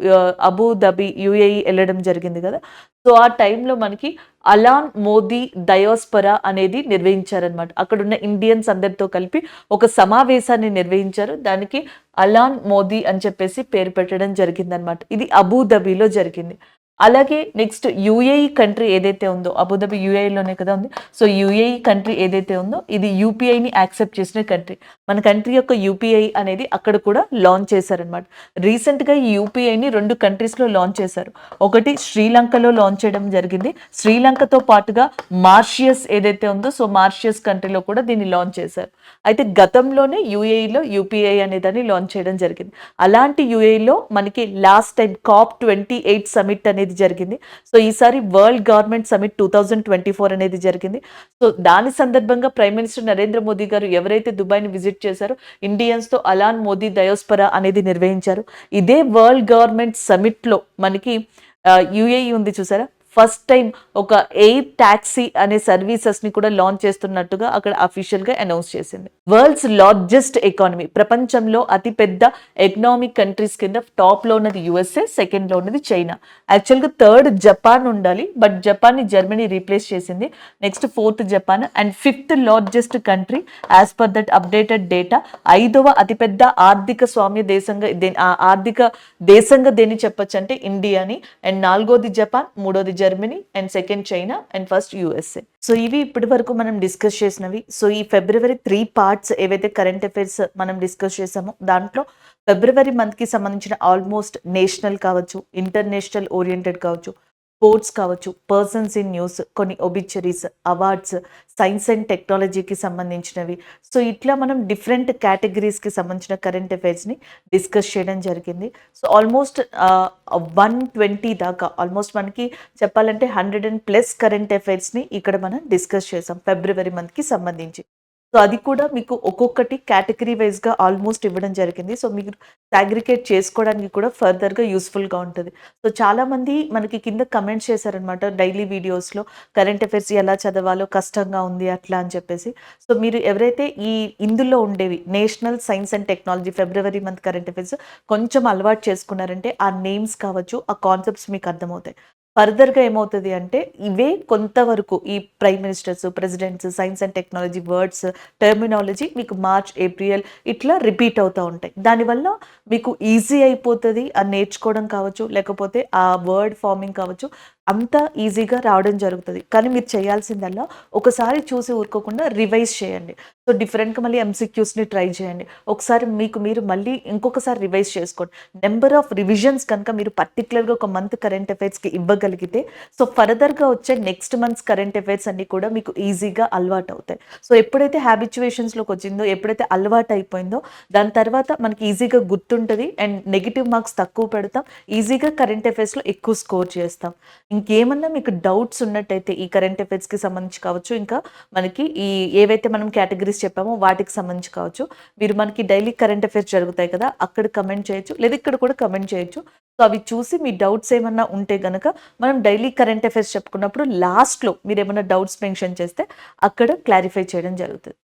అబుదాబి యుఏఈ వెళ్ళడం జరిగింది కదా. సో ఆ టైంలో మనకి అలాన్ మోదీ డయోస్పరా అనేది నిర్వహించారనమాట. అక్కడున్న ఇండియన్స్ అందరితో కలిపి ఒక సమావేశాన్ని నిర్వహించారు. దానికి అలాన్ మోదీ అని చెప్పేసి పేరు పెట్టడం జరిగిందనమాట. ఇది అబుదాబిలో జరిగింది. అలాగే నెక్స్ట్ యుఏఈ కంట్రీ ఏదైతే ఉందో, అబుదాబి యుఏఈలోనే కదా ఉంది. సో యుఏఈ కంట్రీ ఏదైతే ఉందో ఇది యూపీఐని యాక్సెప్ట్ చేసిన కంట్రీ. మన కంట్రీ యొక్క యూపీఐ అనేది అక్కడ కూడా లాంచ్ చేశారనమాట. రీసెంట్గా ఈ యూపీఐని 2 కంట్రీస్లో లాంచ్ చేశారు. ఒకటి శ్రీలంకలో లాంచ్ చేయడం జరిగింది. శ్రీలంకతో పాటుగా మారిషియస్ ఏదైతే ఉందో, సో మారిషియస్ కంట్రీలో కూడా దీన్ని లాంచ్ చేశారు. అయితే గతంలోనే యుఏఈలో యూపీఐ అనేదాన్ని లాంచ్ చేయడం జరిగింది. అలాంటి యుఏఈలో మనకి లాస్ట్ టైం COP28 సమిట్ అనేది జరిగింది. సో ఈసారి వరల్డ్ గవర్నమెంట్ సమిట్ 2024 అనేది జరిగింది. సో దాని సందర్భంగా ప్రైమ్ మినిస్టర్ నరేంద్ర మోదీ గారు ఎవరైతే దుబాయ్ని విజిట్ చేశారో ఇండియన్స్తో అలాన్ మోదీ డయోస్పరా అనేది నిర్వహించారు. ఇదే వరల్డ్ గవర్నమెంట్ సమిట్లో మనకి యుఏఈ ఉంది చూసారా, ఫస్ట్ టైం ఒక ఎయిర్ టాక్సీ అనే సర్వీసెస్ ని కూడా లాంచ్ చేస్తున్నట్టుగా అక్కడ అఫీషియల్ గా అనౌన్స్ చేసింది. వరల్డ్స్ లార్జెస్ట్ ఎకానమీ, ప్రపంచంలో అతి పెద్ద ఎకనామిక్ కంట్రీస్ కింద టాప్ లో ఉన్నది యుఎస్ఏ, సెకండ్ లో ఉన్నది చైనా. యాక్చువల్ గా థర్డ్ జపాన్ ఉండాలి, బట్ జపాన్ ని జర్మనీ రీప్లేస్ చేసింది. Next fourth Japan and fifth largest country as per that updated data. 5వ అతిపెద్ద ఆర్థిక స్వామ్య దేశంగా ఆర్థిక దేశంగా దేన్ని చెప్పొచ్చు అంటే ఇండియాని. అండ్ 4వది జపాన్, 3వది Germany, and second China, and first USA. So ఇవి ఇప్పటి వరకు మనం డిస్కస్ చేసినవి. సో ఈ ఫిబ్రవరి 3 పార్ట్స్ ఏవైతే కరెంట్ అఫైర్స్ మనం డిస్కస్ చేసామో దాంట్లో ఫిబ్రవరి మంత్ కి సంబంధించిన ఆల్మోస్ట్ నేషనల్ కావచ్చు, ఇంటర్నేషనల్ ఓరియంటెడ్ కావచ్చు, స్పోర్ట్స్ కావచ్చు, పర్సన్స్ ఇన్ న్యూస్, కొన్ని ఒబిచరీస్, అవార్డ్స్, సైన్స్ అండ్ టెక్నాలజీకి సంబంధించినవి. సో ఇట్లా మనం డిఫరెంట్ కేటగిరీస్కి సంబంధించిన కరెంట్ అఫైర్స్ని డిస్కస్ చేయడం జరిగింది. సో ఆల్మోస్ట్ 120 దాకా, ఆల్మోస్ట్ మనకి చెప్పాలంటే 100+ కరెంట్ అఫైర్స్ని ఇక్కడ మనం డిస్కస్ చేసాం ఫిబ్రవరి మంత్కి సంబంధించి. సో అది కూడా మీకు ఒక్కొక్కటి కేటగిరీ వైజ్గా ఆల్మోస్ట్ ఇవ్వడం జరిగింది. సో మీరు సాగ్రిగేట్ చేసుకోవడానికి కూడా ఫర్దర్గా యూస్ఫుల్గా ఉంటుంది. సో చాలామంది మనకి కింద కమెంట్స్ చేశారనమాట డైలీ వీడియోస్లో, కరెంట్ అఫైర్స్ ఎలా చదవాలో కష్టంగా ఉంది అట్లా అని చెప్పేసి. సో మీరు ఎవరైతే ఇందులో ఉండేవి national science and technology February month current affairs కొంచెం అలవాటు చేసుకున్నారంటే ఆ నేమ్స్ కావచ్చు, ఆ కాన్సెప్ట్స్ మీకు అర్థమవుతాయి. ఫర్దర్గా ఏమవుతుంది అంటే ఇవే కొంతవరకు ఈ prime ministers, presidents, science and technology words, terminology మీకు మార్చ్, ఏప్రిల్ ఇట్లా రిపీట్ అవుతూ ఉంటాయి. దానివల్ల మీకు ఈజీ అయిపోతుంది ఆ నేర్చుకోవడం కావచ్చు, లేకపోతే ఆ వర్డ్ ఫార్మింగ్ కావచ్చు, అంత ఈజీగా రావడం జరుగుతుంది. కానీ మీరు చేయాల్సిందల్లా ఒకసారి చూసి ఊరుకోకుండా రివైజ్ చేయండి. సో డిఫరెంట్గా మళ్ళీ ఎంసీక్యూస్ని ట్రై చేయండి. ఒకసారి మీకు మీరు మళ్ళీ ఇంకొకసారి రివైజ్ చేసుకోండి. నెంబర్ ఆఫ్ రివిజన్స్ కనుక మీరు పర్టికులర్గా ఒక మంత్ కరెంట్ అఫైర్స్కి ఇవ్వగలిగితే సో ఫర్దర్గా వచ్చే నెక్స్ట్ మంత్స్ కరెంట్ అఫైర్స్ అన్ని కూడా మీకు ఈజీగా అలవాటు అవుతాయి. సో ఎప్పుడైతే హ్యాబిచువేషన్స్లోకి వచ్చిందో, ఎప్పుడైతే అలవాటు అయిపోయిందో దాని తర్వాత మనకి ఈజీగా గుర్తుంటుంది అండ్ నెగిటివ్ మార్క్స్ తక్కువ పెడతాం, ఈజీగా కరెంట్ అఫైర్స్లో ఎక్కువ స్కోర్ చేస్తాం. ఇంకేమన్నా మీకు డౌట్స్ ఉన్నట్టయితే ఈ కరెంట్ అఫైర్స్కి సంబంధించి కావచ్చు, ఇంకా మనకి ఈ ఏవైతే మనం కేటగిరీస్ చెప్పామో వాటికి సంబంధించి కావచ్చు, మీరు మనకి డైలీ కరెంట్ అఫైర్స్ జరుగుతాయి కదా, అక్కడ కమెంట్ చేయొచ్చు, లేదా ఇక్కడ కూడా కమెంట్ చేయొచ్చు. సో అవి చూసి మీ డౌట్స్ ఏమన్నా ఉంటే గనక మనం డైలీ కరెంట్ అఫైర్స్ చెప్పుకున్నప్పుడు లాస్ట్లో మీరు ఏమైనా డౌట్స్ మెన్షన్ చేస్తే అక్కడ క్లారిఫై చేయడం జరుగుతుంది.